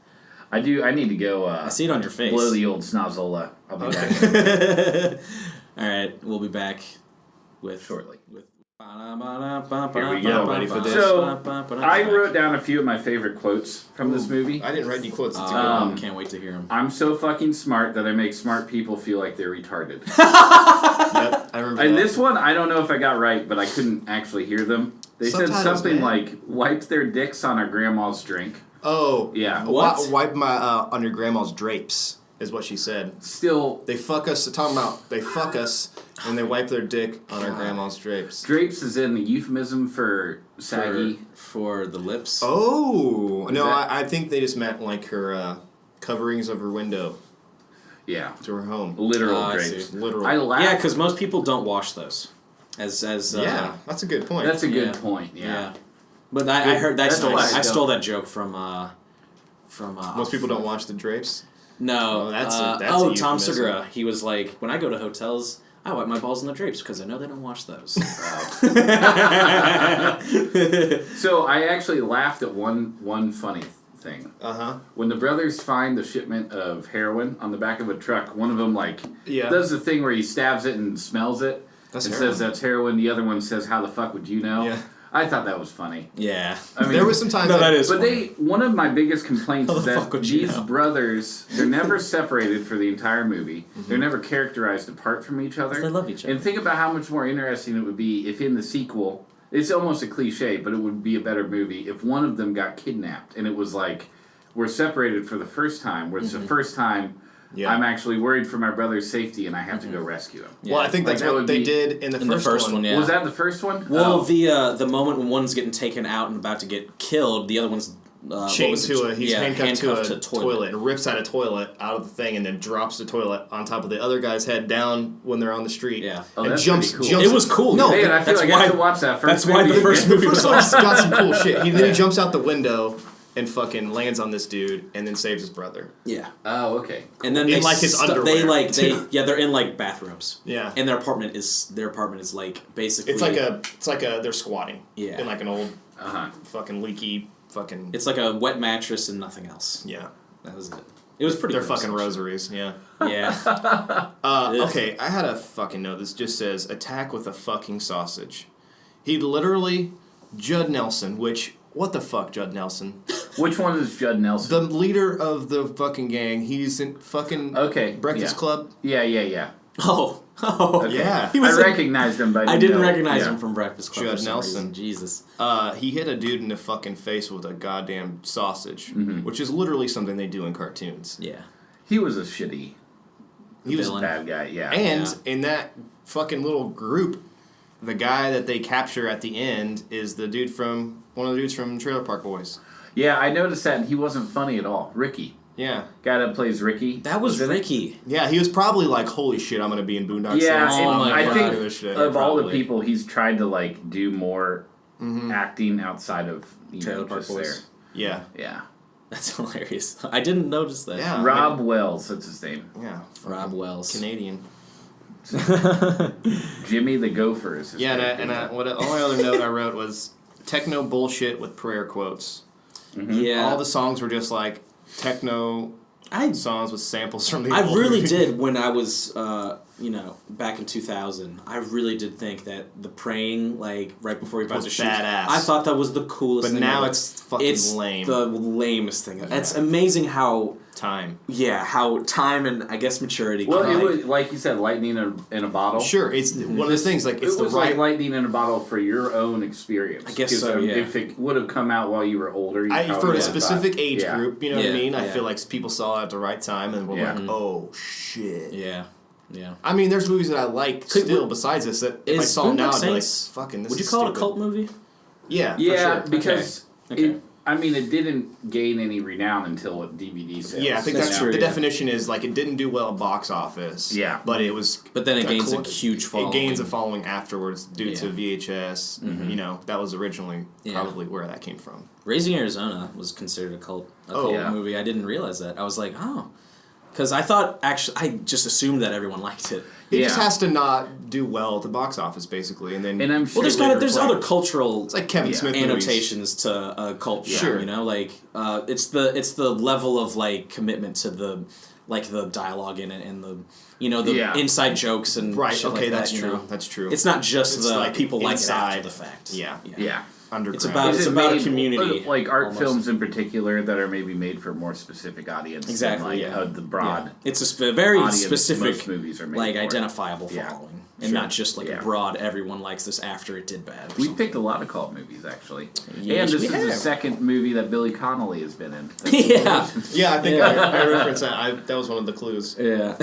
I do. I need to go. I see it on your face. Blow the old snozzola. I'll be back Okay. All right, we'll be back with shortly. With Here we go. Ready for this? So, I wrote down a few of my favorite quotes from this movie. I didn't write any quotes. It's a good one. Can't wait to hear them. I'm so fucking smart that I make smart people feel like they're retarded. Yep, I remember And that. this one, I don't know if I got right, but I couldn't actually hear them. They said Subtitles, something man. like, wiped their dicks on our grandma's drink. Oh, Yeah. What? Wipe my on your grandma's drapes is what she said. Still, They fuck us. Talking about they fuck us and they wipe their dick on our grandma's drapes. drapes is in the euphemism for saggy. for the lips. Oh no, that- I think they just meant like her coverings of her window Yeah. to her home. Literal I drapes. see. Literal. I laugh. Yeah, because most people don't wash those. As yeah, that's a good point. That's a good Yeah. point, yeah. But I heard I That's stole why I I don't. stole that joke from Most people don't wash the drapes. No, Oh, that's a Tom euphemism. Segura. He was like, when I go to hotels, I wipe my balls in the drapes because I know they don't wash those. So I actually laughed at one funny thing. Uh-huh. When the brothers find the shipment of heroin on the back of a truck, one of them Yeah. does the thing where he stabs it and smells it. That's and heroin. says that's heroin. The other one says, "How the fuck would you know?" Yeah. I thought that was funny. Yeah. I mean, There was some times No, like, that is But funny. one of my biggest complaints How is the that fuck would you these know? brothers, they're never separated for the entire movie. They're never characterized apart from each other. They love each other. And think about how much more interesting it would be if in the sequel, it's almost a cliche, but it would be a better movie if one of them got kidnapped and it was like, we're separated for the first time, where it's the first time Yeah. I'm actually worried for my brother's safety and I have to go rescue him. Well, I think Like, that's that what would they be- did in the first one. Yeah. Was that the first one? Well, Oh. the moment when one's getting taken out and about to get killed, the other one's Chained to a he's handcuffed to a toilet. toilet and rips out a toilet out of the thing and then drops the toilet on top of the other guy's head down when they're on the street. Yeah. Oh, and that's jumps, pretty cool. jumps. It was cool. No, Man, I feel that's like I why- have to watch that first that's why the movie first again. movie was First one's awesome. got some cool shit. Then he jumps out the window and fucking lands on this dude and then saves his brother. Yeah. Oh, okay. And then In, they like, his they underwear, like they too. they're in like bathrobes. Yeah. And their apartment is like basically It's like a they're squatting. Yeah. In like an old Uh-huh. fucking leaky fucking it's like a wet mattress and nothing else. yeah. That was it. It was pretty They're gross, fucking actually. rosaries, yeah. Yeah. Yeah. Okay, I had a fucking note. This just says attack with a fucking sausage. He literally Judd Nelson, which what the fuck, Judd Nelson? Which one is Judd Nelson? The leader of the fucking gang. He's in fucking Okay, Breakfast yeah. Club. Yeah. Oh. Okay. Yeah. He was I in- recognized him, but I didn't know. recognize Yeah. him from Breakfast Club. Judd for some Nelson. reason. Jesus. He hit a dude in the fucking face with a goddamn sausage, Mm-hmm. which is literally something they do in cartoons. Yeah. He was a shitty He was Villain. bad guy, yeah. And Yeah. in that fucking little group, the guy that they capture at the end is the dude from one of the dudes from Trailer Park Boys. Yeah, I noticed that, and he wasn't funny at all. Ricky. Yeah. Guy that plays Ricky. That was in it? Ricky. Yeah, he was probably like, holy shit, I'm gonna be in Boondock Yeah, Saints. Oh and my I God. think This shit. of all the probably. people, he's tried to like do more Mm-hmm. acting outside of Trailer Park just Boys. Yeah. there. Yeah. That's hilarious. I didn't notice that. Yeah. Rob Wells, that's his name. Yeah. Rob Wells. Canadian. Jimmy the Gopher is his Yeah, character. and the only other note I wrote was techno bullshit with prayer quotes. Yeah. All the songs were just like techno songs with samples from the I old really movie. did when I was, back in 2000. I really did think that the praying, like right before he buys Was the shoes, badass. I thought that was the coolest But thing. now ever. it's fucking it's lame. the lamest thing. It's amazing how Time. how time and I guess maturity. Well, can, it like, was like you said, lightning in a bottle. Sure, it's one of those things. Like it's It the was right. like lightning in a bottle for your own experience. I guess 'Cause, so, yeah. If it would have come out while you were older, you for probably a would've specific thought, age yeah. group, you know what I Yeah, mean? I yeah. feel like people saw it at the right time and were Yeah. like, "Oh shit!" yeah. I mean, there's movies that I like Could- still besides this that if I Is saw them now, Boondock I'd be like, Saints- "Fucking this." Would you is call it a stupid." cult movie? Yeah, for Yeah, sure. because Okay. it didn't gain any renown until DVD sales. Yeah, I think That's that's true, the yeah. definition is like it didn't do well at box office. Yeah. but it was. But then it gains a cl- huge following. It gains a following afterwards due to Yeah. VHS. You know, that was originally Yeah. probably where that came from. Raising Arizona was considered a cult yeah. movie. I didn't realize that. I was like, oh. Because I thought, actually, I just assumed that everyone liked it. It just Yeah. has to not do well at the box office, basically, and then. And I'm sure Well, there's later other play. cultural It's like Kevin Yeah. Smith movies. annotations to a cult film, Sure. you know? Like, it's the level of, like, commitment to the dialogue in it and the Yeah. inside jokes and Right. shit Okay, like that's that, you true. know? That's true. It's not just It's the like people like it inside. after the fact. Yeah. Yeah. underground. It's about- Is it a made- community, like art almost. films in particular that are maybe made for a more specific audience. Exactly, Than, like, yeah. the broad. Yeah. It's a very audience specific, most movies are made like, for. identifiable Yeah. following. And Sure. not just, like, Yeah. a broad, everyone likes this after it did bad. or We something. picked a lot of cult movies actually, Yes, and this we is the have. second movie that Billy Connolly has been in. Yeah. Yeah, I think Yeah. I referenced that. That was one of the clues. Yeah.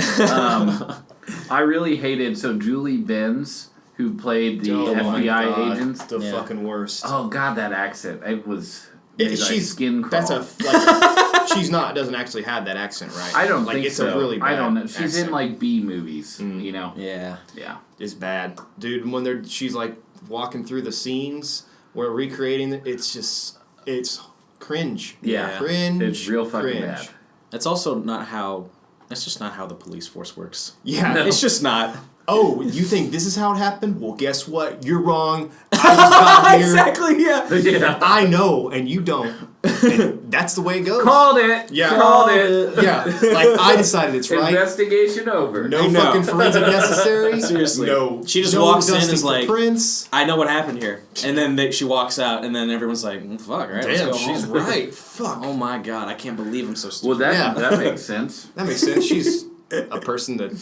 I really hated Julie Benz, who played the Oh my FBI God, agent. the Yeah. fucking worst. Oh God, that accent! It was. made my She's skin crawl. That's a she's not doesn't actually have that accent, right? I don't like think it's so. a really bad I don't know. She's accent. in like B movies, you know. Yeah. Yeah. It's bad, dude. When she's like walking through the scenes where recreating it, it's cringe. Yeah. Cringe. It's real fucking cringe. bad. That's also not how. That's just not how the police force works. Yeah. No. It's just not. Oh, you think this is how it happened? Well, guess what? You're wrong. I just got here. Exactly. Yeah. Yeah. I know, and you don't. And that's the way it goes. Called it. Yeah. Called it. Yeah, like I decided it's right. Investigation over. No I know. fucking forensic necessary. Seriously. No. She just no walks in dusting as for like, Prince. I know what happened here, and then she walks out, and then everyone's like, "Fuck, right? let's Damn, go she's home." right. Fuck. Oh my god, I can't believe I'm so stupid. Well, Yeah. that makes sense. That makes sense. She's a person that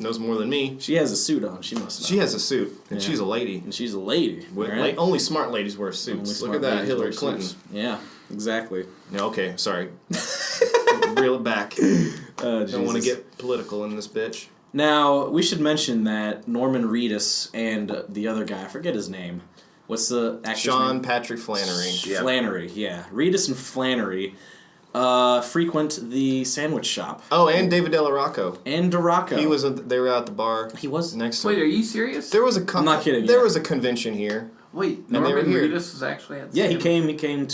knows more than me. She has a suit on. She must know. She has a suit, and Yeah. she's a lady. and she's a lady. right? Like, only smart ladies wear suits. Only Look smart at that, ladies Hillary wear Clinton. suits. Yeah, exactly. Yeah, okay, sorry. Reel it back. Don't want to get political in this bitch. Now, we should mention that Norman Reedus and the other guy, I forget his name. What's the actor's Sean name? Patrick Flannery. Yeah. Flannery, yeah. Reedus and Flannery frequent the sandwich shop. Oh, and David Delarocco. And Duraco. He was. They were at the bar He was. next to. Wait, are you serious? There was a. I'm not kidding, There yeah. was a convention here. Wait, they were Norman here. Reedus was actually at. Yeah, he Sam- came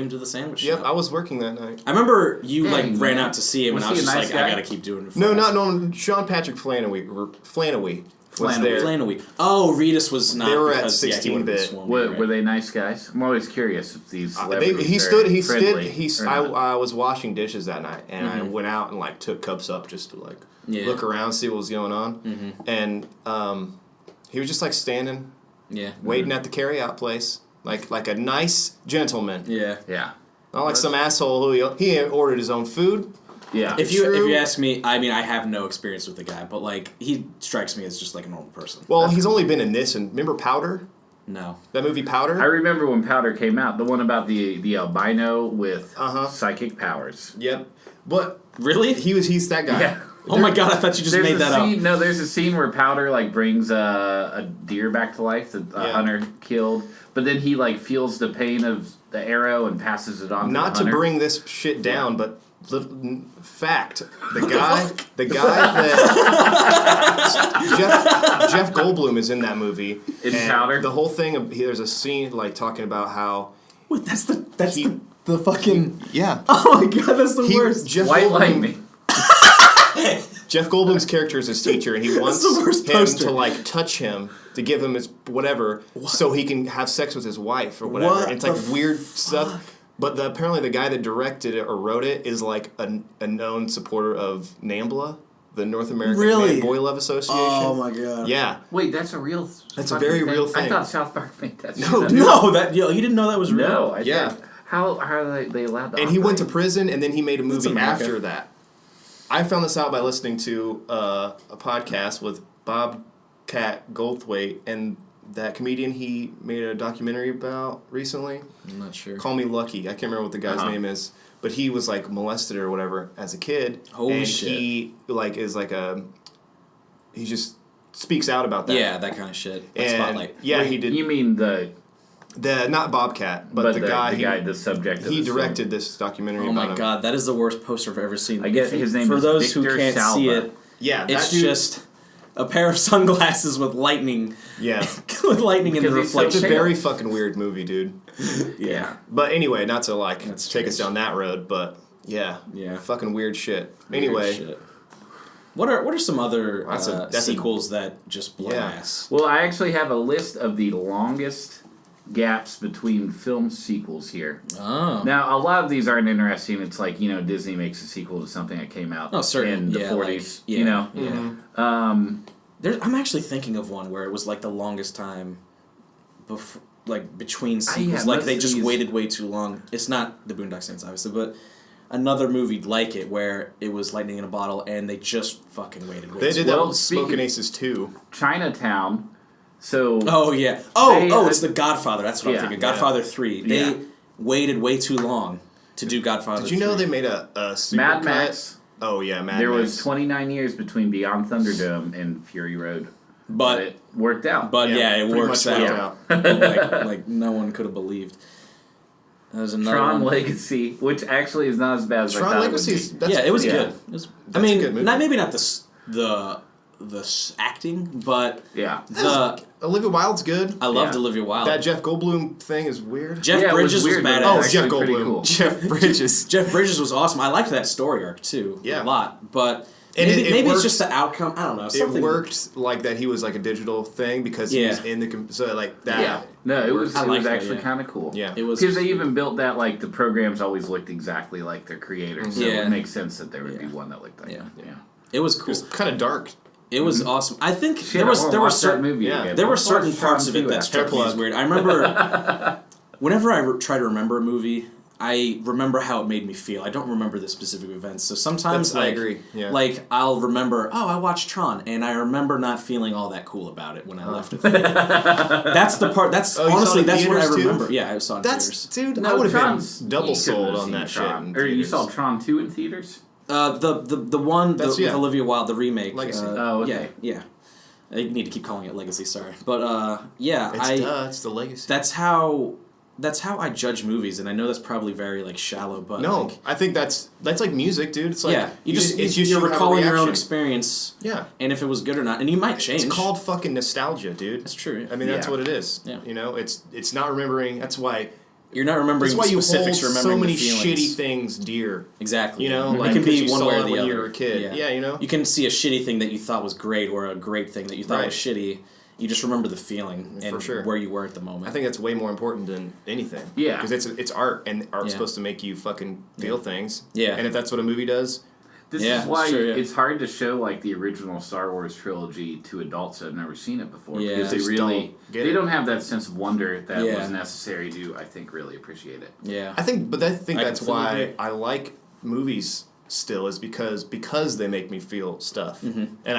to the sandwich Yep, shop. I was working that night. I remember you Dang, like ran man. out to see him, Was and I was he a just nice like, I guy? gotta keep doing it. No, not Sean Patrick Flannery. Flannery was there. Flannery. Oh, Reedus was not. They were at because, yeah, he 16 would've been bit. swarmy, Were right? they nice guys? I'm always curious if these He celebrities stood. are He stood. friendly He's. or not. I was washing dishes that night, and I went out and like took cups up just to like Yeah. look around, see what was going on, and he was just like standing, Yeah. waiting at the carryout place, like a nice gentleman, Yeah. Yeah. not like some asshole who he ordered his own food. Yeah. If you True. ask me, I mean, I have no experience with the guy, but like he strikes me as just like a normal person. Well, he's only been in this, and remember Powder, No. that movie Powder. I remember when Powder came out, the one about the albino with psychic powers. Yep, but Really? he's that guy. Yeah. Oh my god! I thought you just There's made a that up. scene, No, there's a scene where Powder like brings a deer back to life that a Yeah. hunter killed, but then he like feels the pain of the arrow and passes it on. Not to to the hunter. bring this shit down, but fact: the guy that Jeff Goldblum is in that movie. In and Powder? the whole thing. There's a scene like talking about how Wait, that's He- the fucking. yeah Oh my god, that's the worst. Jeff White Goldblum, Lightning. Jeff Goldblum's character is his teacher, and he wants the worst him poster. to like touch him to give him his whatever, so he can have sex with his wife or whatever. What And it's like the weird stuff. But apparently the guy that directed it or wrote it is like a known supporter of NAMBLA, the North American Really? Boy Love Association. Oh my god. Yeah. Wait, that's a real. That's a fucking very real thing. I thought South Park made that. No, shit up. dude. No, that you didn't know that was real. No, I Yeah. think. How are they allowed to? And he went to operate? prison, and then he made a movie America. after that. I found this out by listening to a podcast with Bobcat Goldthwait and that comedian he made a documentary about recently. I'm not sure. Call Me Lucky. I can't remember what the guy's name is, but he was like molested or whatever as a kid. Holy and shit. he like is like he just speaks out about that. Yeah, that kind of shit. Like And Spotlight. yeah, he did. You mean the Not Bobcat, but the guy. the subject. Of He the film. directed this documentary. Oh about my him. god, that is the worst poster I've ever seen. I guess his name For is those Victor who can't see Salva. it, Yeah, it's that dude, just a pair of sunglasses with lightning, yeah. with lightning in the Because he's so It's a reflection. pale. very fucking weird movie, dude. Yeah. But anyway, not to like That's take us strange. down that road, but yeah, Yeah. fucking weird shit. Weird Anyway, shit. What are some other That's a- sequels that just blow Yeah. ass? Well, I actually have a list of the longest gaps between film sequels here. Oh. Now, a lot of these aren't interesting. It's like, Disney makes a sequel to something that came out Oh, certainly. in the Yeah, 40s, like, you know? Yeah. I'm actually thinking of one where it was like the longest time between sequels. Like most they of just these- waited way too long. It's not the Boondock Saints, obviously, but another movie like it where it was lightning in a bottle and they just fucking waited way they too did long. that Well, with speaking- Smoking Aces 2. Chinatown. So, Oh yeah. Oh, They- it's The Godfather. That's what Yeah, I'm thinking. yeah. Godfather 3. They Yeah. waited way too long to do Godfather. Did you know 3. they made a super Mad cut? Max. Oh yeah, Mad There Max. was 29 years between Beyond Thunderdome and Fury Road. But it worked out. yeah, it pretty works much out. worked out. like no one could have believed. There's another Tron one. Legacy, which actually is not as bad as I Tron thought Legacy it is would be. that's Yeah, it was yeah. good. It was, I That's a mean, good movie. maybe not the acting, but Yeah. Olivia Wilde's good. I loved Yeah. Olivia Wilde. That Jeff Goldblum thing is weird. Jeff Yeah, it Bridges was weird, but badass. it Oh, was Jeff actually pretty Goldblum. cool. Jeff Bridges. Jeff Bridges was awesome. I liked that story arc too. Yeah. A lot, but And maybe, it maybe it's worked- just the outcome. I don't know. It Something worked like that. He was like a digital thing because he was Yeah. in the so like that. Yeah. No, it was I like that, actually yeah. kind of cool. Yeah. It was Because they even built that, like, the programs always looked exactly like their creators. So Yeah. it makes sense that there would be Yeah. one that looked like Yeah. that. Yeah. It was It cool. was kind of dark. It was awesome. I think Shit, there was I wanna watch that certain movie yeah, again. there were Let's certain watch parts Tron of it 2 that after. struck me as weird. I remember whenever I try to remember a movie, I remember how it made me feel. I don't remember the specific events. So sometimes, I agree. Yeah. like I'll remember, oh, I watched Tron, and I remember not feeling all that cool about it when I left the theater. That's the part. That's Oh, you saw honestly it in that's what I theaters, too? remember. Yeah, I saw it in That's theaters. dude. No, I would have Tron's- been double you couldn't sold have on seen that shit. Tron. in Or you theaters. saw Tron 2 in theaters? The one That's- with yeah. Olivia Wilde, the remake. Legacy. Oh, okay. Yeah. I need to keep calling it Legacy. Sorry, but yeah, It's the legacy. That's how I judge movies, and I know that's probably very like shallow, but No, like, I think that's like music, dude. It's like yeah, it's just you're you have a recalling your own reaction. experience, Yeah, and if it was good or not, and you might change. it's called fucking nostalgia, dude. That's true. I mean, that's Yeah. what it is. Yeah. You know, it's not remembering. That's why. You're not remembering That's why the you specifics. hold You're so remembering many the feelings. shitty things dear. Exactly. You know, it like, can 'cause be you one saw way or it the when other. you were a kid. Yeah, you know? You can see a shitty thing that you thought was great, or a great thing that you thought Right. was shitty. You just remember the feeling For and sure. where you were at the moment. I think that's way more important than anything. Yeah. because it's art, and art's Yeah. supposed to make you fucking feel things. Yeah. and if that's what a movie does, This Yeah, is why it's true, yeah. it's hard to show like the original Star Wars trilogy to adults that have never seen it before Yeah. because They they just really don't get they it. don't have that sense of wonder that Yeah. was necessary to I think really appreciate it. yeah. I think I that's completely why agree. I like movies still is because they make me feel stuff, Mm-hmm. and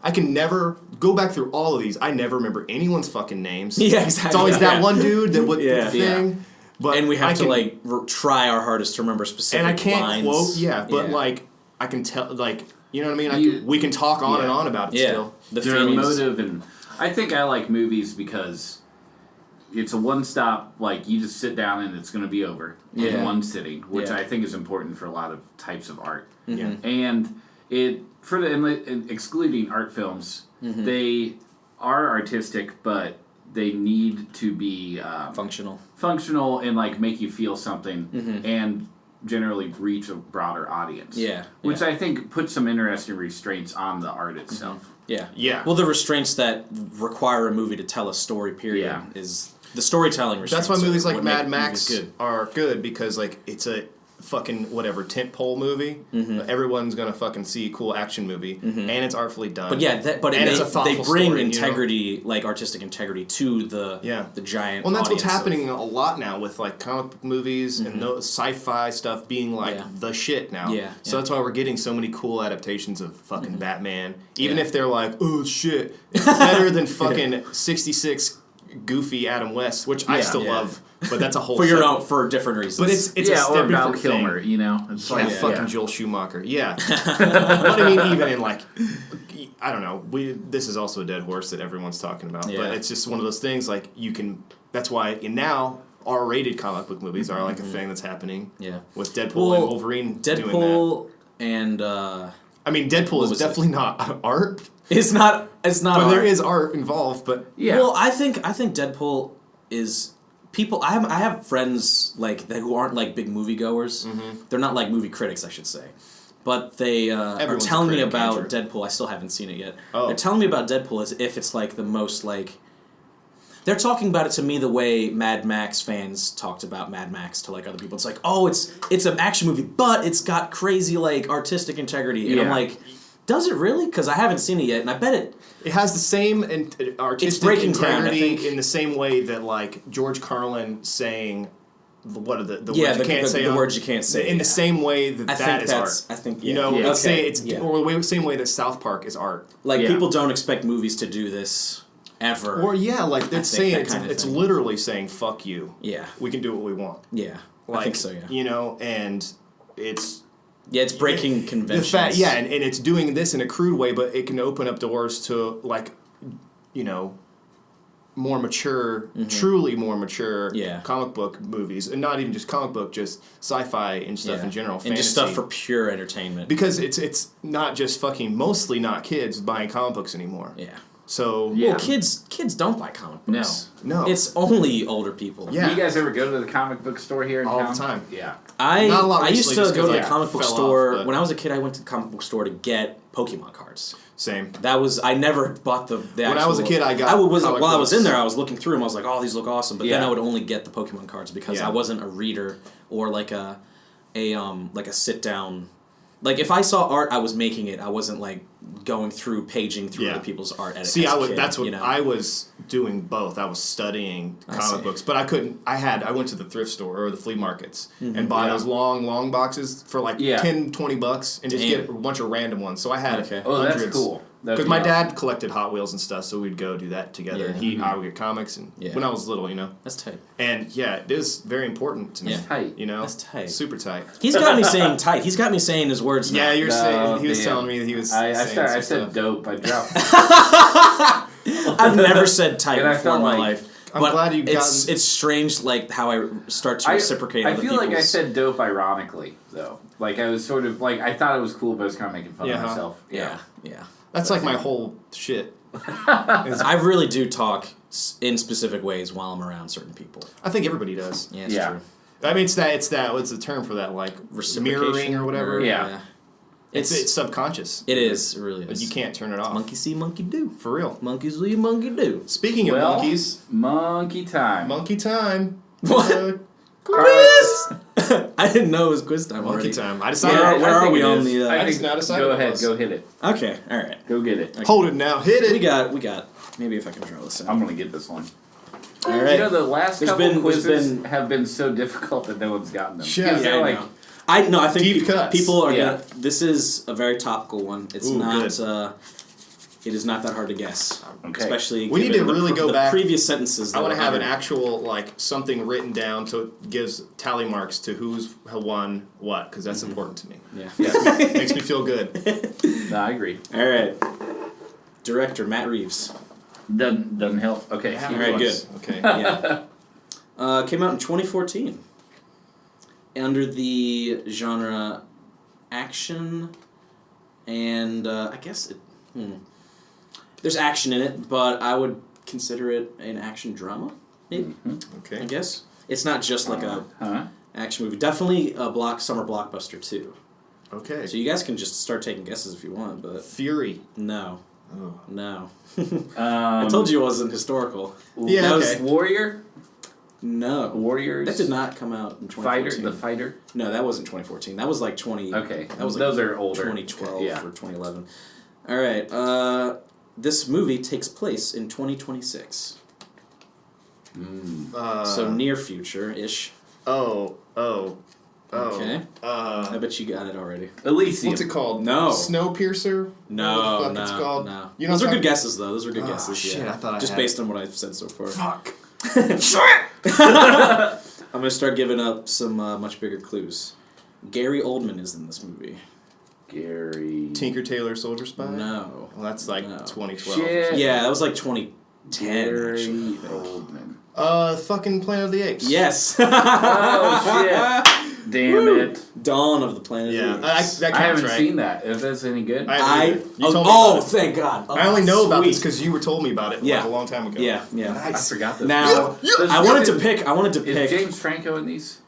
I can never go back through all of these. I never remember anyone's fucking names. Yeah, exactly. It's always Yeah. that one dude that would Yeah. the thing. But And we have I to can- like try our hardest to remember specific and I can't lines. quote, yeah, but Yeah. like I can tell, like you know what I mean. You- We can talk on yeah. and on about it yeah, still. the They're feelings. emotive and I think I like movies because it's a one stop like you just sit down and it's going to be over in Yeah. one sitting, which Yeah. I think is important for a lot of types of art. Yeah. And it for the and excluding art films, they are artistic, but they need to be Functional. functional and like make you feel something. And generally reach a broader audience. Yeah. Which I think puts some interesting restraints on the art itself. Yeah. Yeah. Well, the restraints that require a movie to tell a story, period, is the storytelling restraints. That's why movies like what Mad make Max movies good. are good, because like it's a fucking whatever tentpole movie. Everyone's gonna fucking see a cool action movie, and it's artfully done. But yeah, it's a thoughtful they bring story, integrity, like artistic integrity, to the giant. Well, and that's what's audience happening a lot now with like comic book movies and sci-fi stuff being like the shit now. Yeah, So that's why we're getting so many cool adaptations of fucking Batman, even Yeah. if they're like, oh shit, it's better than fucking 66 goofy Adam West, which I still love. But that's a whole for different reasons. But it's a or Val different Kilmer, thing. you know? It's Fucking Joel Schumacher. Yeah. But I mean, even in like, I don't know. This is also a dead horse that everyone's talking about. Yeah. But it's just one of those things. Like you can. That's why now R-rated comic book movies are like a thing that's happening. Yeah. With Deadpool and Wolverine doing that. Deadpool and. I mean, Deadpool is definitely not art. It's not. It's not. But art. there is art involved. But yeah. Well, I think Deadpool is. People, I have friends like who aren't like big moviegoers. They're not like movie critics, I should say, but they are telling me about Deadpool. I still haven't seen it yet. Oh. They're telling me about Deadpool as if it's like the most like. They're talking about it to me the way Mad Max fans talked about Mad Max to like other people. It's like, oh, it's an action movie, but it's got crazy like artistic integrity, and I'm like, does it really? Because I haven't seen it yet, and I bet it. It has the same artistic breaking ground, I integrity think. in the same way that like George Carlin saying what are the words you can't say. The words you can't say. In the same way that that is art. I think you know. Yeah. Let's say Okay. or the same way that South Park is art. Like people don't expect movies to do this ever. Or like they're saying it's thing. literally saying fuck you. Yeah. We can do what we want. Yeah. Like, I think so. Yeah. You know, and it's. Yeah, it's breaking conventions. The fact, and it's doing this in a crude way, but it can open up doors to like, you know, more mature, truly more mature comic book movies, and not even just comic book, just sci-fi and stuff in general, and fantasy. just stuff for pure entertainment. Because it's not just fucking mostly not kids buying comic books anymore. Yeah. So well, kids don't buy comic books. No. It's only older people. Yeah. Do you guys ever go to the comic book store here in all town? the time? Yeah. I used to go to the comic book store off, when I was a kid. I went to the comic book store to get Pokemon cards. Same. I never bought the when actual, I was a kid, I got. I was in there, I was looking through them. I was like, "Oh, these look awesome!" But then I would only get the Pokemon cards because I wasn't a reader or like a sit down. Like if I saw art, I was making it. I wasn't like going through paging through other people's art. See, that's what I was doing. Both. I was studying comic books, but I couldn't. I went to the thrift store or the flea markets and buy those long boxes for like $10, $20 and just get a bunch of random ones. So I had hundreds. Oh, that's cool. Because my dad collected Hot Wheels and stuff, so we'd go do that together. And I would get comics, and when I was little, you know. That's tight. And it is very important to me. That's tight. You know, that's tight. Super tight. He's got me saying tight. He's got me saying his words. Now. Yeah, you're saying he was telling me that he was. I said dope. I dropped. I've never said tight before in my life. I'm glad you got. It's strange, like how I start to reciprocate. I feel like I said dope ironically, though. Like I was sort of like I thought it was cool, but I was kind of making fun of myself. Yeah. That's like my whole shit. I really do talk in specific ways while I'm around certain people. I think everybody does. Yeah, it's true. I mean, it's that. What's the term for that? Like mirroring or whatever. Yeah. It's subconscious. It is. It really is. But you can't turn it off. Monkey see, monkey do. For real. Monkeys see, monkey do. Speaking of monkeys, monkey time. Monkey time. What? Quiz! I didn't know it was quiz time already. Monkey time. I decided. Where are we on the? I just now decided. Go ahead. Go hit it. Okay. All right. Go get it. Okay. Hold it now. Hit it. We got. Maybe if I can draw this out. I'm gonna get this one. All right. You know, the last couple quizzes have been so difficult that no one's gotten them. Yeah, I know. I think deep cuts. People are gonna. This is a very topical one. It's not. It is not that hard to guess. Okay. Especially we need to really go back. Previous sentences. I want to have an actual something written down so it gives tally marks to who's won what because that's important to me. Yeah. Makes me feel good. No, I agree. All right. Director Matt Reeves. Doesn't help. Okay. All right. Good. Okay. Yeah. Came out in 2014. Under the genre action, and I guess it. There's action in it, but I would consider it an action drama, maybe. Okay. I guess it's not just like a Action movie. Definitely a summer blockbuster, too. Okay. So you guys can just start taking guesses if you want, but... Fury. No. Oh. No. I told you it wasn't historical. Yeah, That okay. Warrior? No. Warriors? That did not come out in 2014. The Fighter? No, that wasn't 2014. That was like 20... Okay. That was Those like are older. 2012 Yeah. or 2011. All right. This movie takes place in 2026. So near future-ish. Okay. I bet you got it already. Elysium. What's it called? No. Snowpiercer? No, What the fuck no, it's called? no. You know Those what are I'm good guesses, though. Those are good guesses. shit, Yeah. I thought I just had based on what I've said so far. Fuck. I'm gonna start giving up some much bigger clues. Gary Oldman is in this movie. Gary. Tinker Tailor Soldier Spy? No. Well, that's like No. 2012. Shit. Yeah, that was like 2010. Gary Actually. Oldman. Fucking Planet of the Apes. Yes. Oh, shit. Damn it. Dawn of the Planet Yeah, of the Apes. that I counts, haven't right? seen that. If that's any good. You told me about it. Thank God. Oh, I only know about this sweet. because you were told me about it like a long time ago. Yeah. I forgot this. Now, I wanted to pick. Is James Franco in these?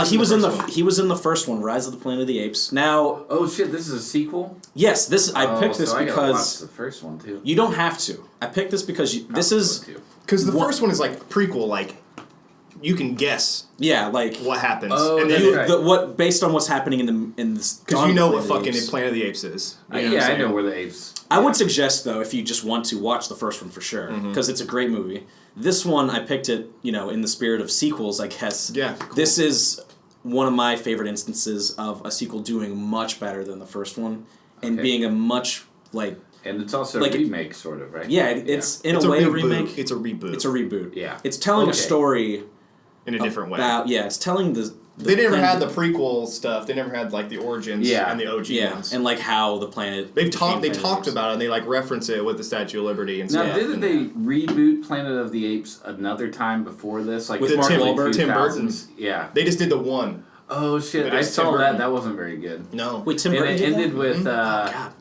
He was in the first one, Rise of the Planet of the Apes. Now, Oh shit! This is a sequel. yes, this I picked this so I gotta watch because the first one too. you don't have to. I picked this because this is Because the What- first one is like prequel, like you can guess like what happens, Oh, and then that's right. what based on what's happening in this. because Dawn you know of what the Planet of the fucking Apes. Planet of the Apes is. You know what Yeah, I'm I know saying? where the apes. I would suggest though, if you just want to watch the first one for sure, because it's a great movie. This one I picked it, in the spirit of sequels, I guess. Yeah, cool. This is one of my favorite instances of a sequel doing much better than the first one, and Okay. being a much And it's also like- a remake, sort of, right? yeah, it's in It's a way a reboot. remake. It's a reboot. It's a reboot. Yeah. It's telling a Okay. story in a different way. about it's telling the They never planet- had the prequel stuff. They never had like the origins Yeah. and the OG ones. and like how the planet They became talked Planet about Apes. it and they like reference it with the Statue of Liberty and Now, stuff. didn't they reboot Planet of the Apes another time before this? Like With in Mark the Wahlberg? Tim 2000s? Yeah. They just did the one. Oh shit! But I it's saw Tim that. Burton. That wasn't very good. No. Wait, Tim And Burton it did ended that? with. God.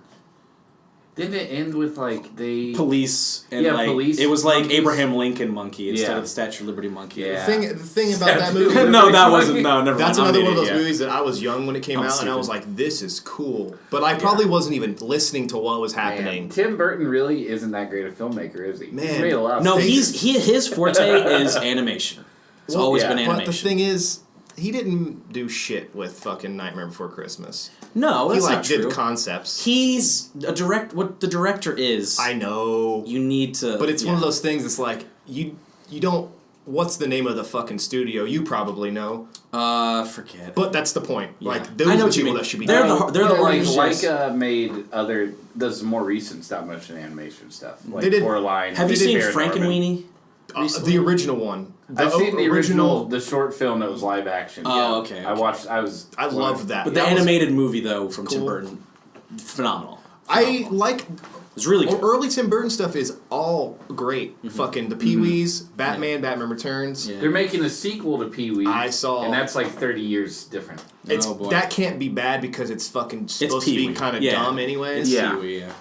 Didn't it end with like they? Police and Yeah, like police it was like monkeys. Abraham Lincoln monkey instead Yeah. of the Statue of Liberty monkey. Yeah. The thing about that movie. No, that wasn't. No, never That's mind. I'm another one of an those idiot, movies that I was young when it came I'm out, and I stupid. was like, "This is cool," but I probably wasn't even listening to what was Man, happening. Tim Burton really isn't that great a filmmaker, is he? He's Man. made a lot. Of No, things. his forte is animation. It's Well, always yeah, been But animation. the thing is, he didn't do shit with fucking Nightmare Before Christmas. No, that's he like not did true. concepts. He's a direct. What the director is. I know, You need to. but it's one of yeah. those things. It's like you don't. What's the name of the fucking studio? You probably know, Forget. but that's the point. Yeah. Like I those know are the what you people mean. that should be. They're doing the it. they're the like organizers. Leica made other does more recent stop motion animation stuff. Like They did- Coraline. Have you they did seen Paranorman. Frankenweenie? The original one. I've seen the original, the short film that was live action. Oh, yeah. okay, I okay. watched. I loved that. But the That was- animated movie though from Tim cool. Burton, phenomenal. I like It's really good. early Tim Burton stuff is all great. Fucking the Pee-wees, Batman, Batman Returns. Yeah. They're making a sequel to Pee Wee. I saw- and that's like 30 years different. It's Oh, boy. that can't be bad because it's fucking supposed to be Pee-wee. kind of Yeah. dumb anyways. It's Yeah. Pee-wee, yeah.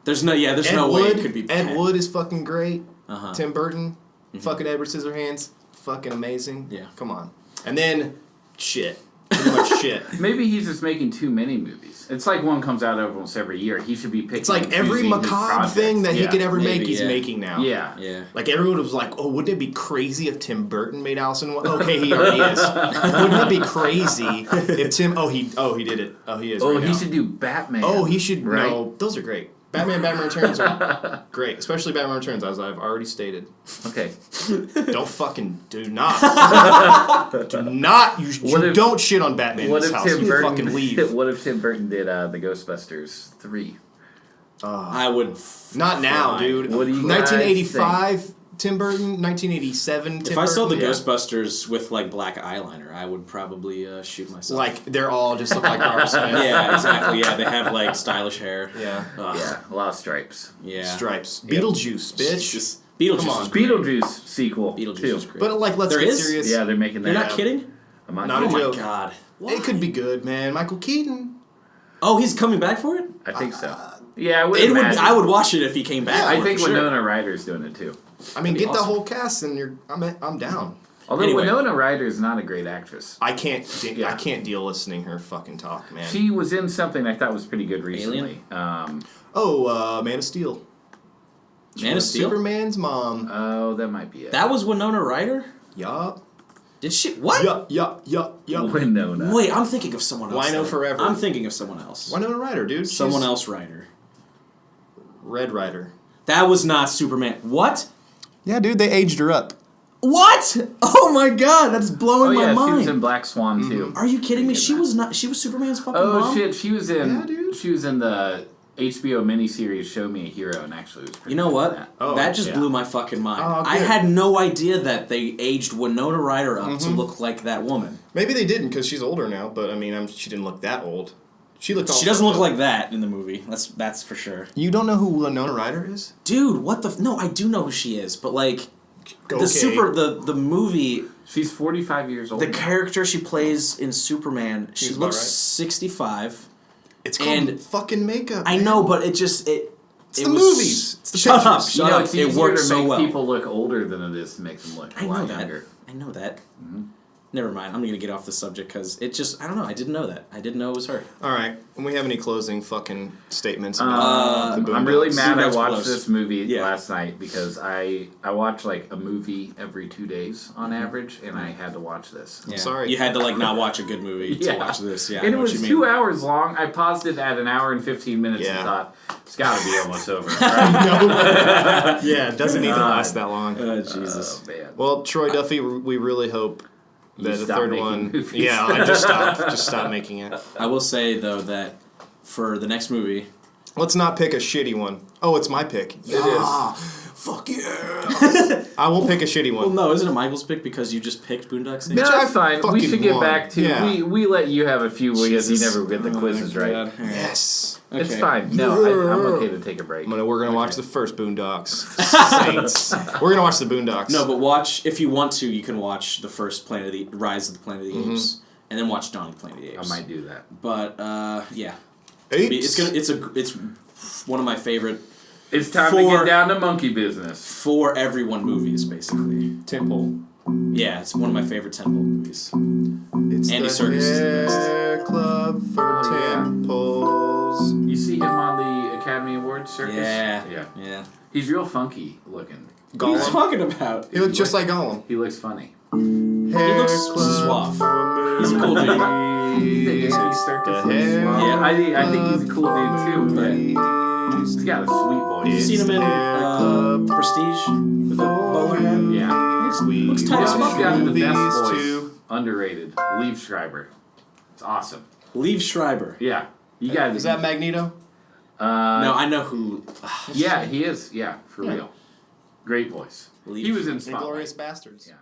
There's no Ed no way Wood, it could be Ed bad. Wood is fucking great. Uh-huh. Tim Burton, fucking Edward Scissorhands, fucking amazing. Yeah. Come on. And then shit. Pretty much shit. Maybe he's just making too many movies. It's like one comes out almost every year. He should be picking. It's like and every choosing his macabre projects. thing that he Yeah. could ever maybe, make, he's yeah. making now. Yeah. Yeah. Like everyone was like, "Oh, wouldn't it be crazy if Tim Burton made Alice in Wonderland?" Okay, he already is. Wouldn't it be crazy if Tim? Oh, he did it. Oh, he is. Oh, right he now. should do Batman. Oh, he should. Right? No, those are great. Batman Returns are great, especially Batman Returns, as I've already stated. Okay. Don't fucking do not. What if- don't shit on Batman in What this if house. Tim You Burton? fucking leave. What if Tim Burton did the Ghostbusters 3? I would. Not now, Fine. dude. What do you guys 1985 Tim Burton, 1987 Tim If I saw the Burton. Ghostbusters with like black eyeliner, I would probably shoot myself. Like they're all just look like Robert Smith. yeah, exactly. Yeah, they have like stylish hair. Yeah. Ugh. Yeah, a lot of stripes. Yeah. Stripes. Yep. Beetlejuice, bitch. Just Beetlejuice. Come on. is great. Beetlejuice sequel. Beetlejuice too. is great. But like, let's There get is? serious. Yeah, they're making that. You're not kidding? I'm not Not Oh a my joke. god. It could be good, man. Michael Keaton. Oh, he's coming back for it? I think so. Yeah, I would. It would. imagine. I would watch it if he came back. Yeah, I for think it, for sure. Winona Ryder's doing it too. I mean, That'd be get the awesome. whole cast, and I'm down. Although Anyway. Winona Ryder is not a great actress. I can't Yeah. deal listening her fucking talk, man. She was in something I thought was pretty good recently. Alien? Man of Steel. Man of Steel? Superman's mom. Oh, that might be it. That was Winona Ryder? Yup. Did she? What? Yup. Winona. Wait, I'm thinking of someone else. Wino then. Forever. I'm thinking of someone else. Winona Ryder, dude. Someone She's else Ryder. Red Ryder. That was not Superman. What? Yeah, dude, they aged her up. What? Oh my god, that's blowing Oh my yeah, mind. she was in Black Swan too. Are you kidding me? Pretty She good was not. She was Superman's fucking Oh mom. shit, she was in. Yeah, dude. She was in the HBO miniseries "Show Me a Hero," and actually it was pretty. You know good what? in that. Oh, that just yeah. blew my fucking mind. Oh, I good. had no idea that they aged Winona Ryder up to look like that woman. Maybe they didn't because she's older now, but I mean, she didn't look that old. She looked. She doesn't look like that in the movie. That's for sure. You don't know who Winona Ryder is? Dude, what the? No, I do know who she is, but like Okay. the movie, She's 45 years old. the now. character she plays in Superman, she Seems about looks right. 65. It's called and fucking makeup. I man. know, but it It's the was, movies. It's the shut up, pictures. shut You know, up. it's It easier works to so make well. people look older than it is to make them look a I know lot that. younger. I know that. Mm-hmm. Never mind. I'm gonna get off the subject because it just I don't know. I didn't know that. I didn't know it was her. All right. And we have any closing fucking statements about the I'm really Boondocks? mad I Boondocks watched blows. this movie Yeah. last night because I watch like a movie every 2 days on average, and I had to watch this. Yeah. sorry. You had to like not watch a good movie to watch this. Yeah, I and know it what was you 2 mean. hours long. I paused it at an hour and 15 minutes Yeah. and thought, it's got to be almost over. Right? Yeah, it doesn't need to God. last that long. Jesus. Oh, man. Well, Troy Duffy, we really hope You that the stop third making one. movies. Yeah, I just stop making it. I will say though that for the next movie, Let's not pick a shitty one. Oh, it's my pick. It is. Fuck yeah! I won't pick a shitty well, one. no, isn't it Michael's pick because you just picked Boondock No, Bitch, I that's fine. We fucking should get won. back to Yeah. we let you have a few because you Jesus. never get the quizzes right. God. Yes. Okay. It's fine. No, I'm okay to take a break. We're gonna watch the first Boondocks. Saints. We're gonna watch the Boondocks. No, but watch if you want to. You can watch the first Planet of the Rise of the Planet of the Apes, and then watch Dawn of the Planet of the I Apes. might do that. But yeah, Apes. it's one of my favorite It's time to For- get down to monkey business. for everyone movies basically. Temple. Yeah, it's one of my favorite Temple movies. It's Andy the Serkis is the best. hair club for Oh, yeah. temples. You see him on the Academy Awards circus? Yeah, Yeah. yeah. He's real funky looking. What are you Gollum. talking about? He looks just like Gollum. He looks funny. Hair looks club suave. for He's a cool dude. You think movies. Andy Serkis The is hair well, Yeah. I think he's a cool dude too, but movies. he's got a sweet voice. You seen him in Hair club Prestige with the bowler hat? Yeah. Looks tight as He's fuck. got the Movies best voice. too. Underrated. Liev Schreiber. It's awesome. Liev Schreiber. Yeah. You guys. Is that Magneto? No, I know who. Yeah, he is. Yeah, for Yeah. real. Great voice. Liev He was in The Spotlight. Glorious Bastards. Yeah.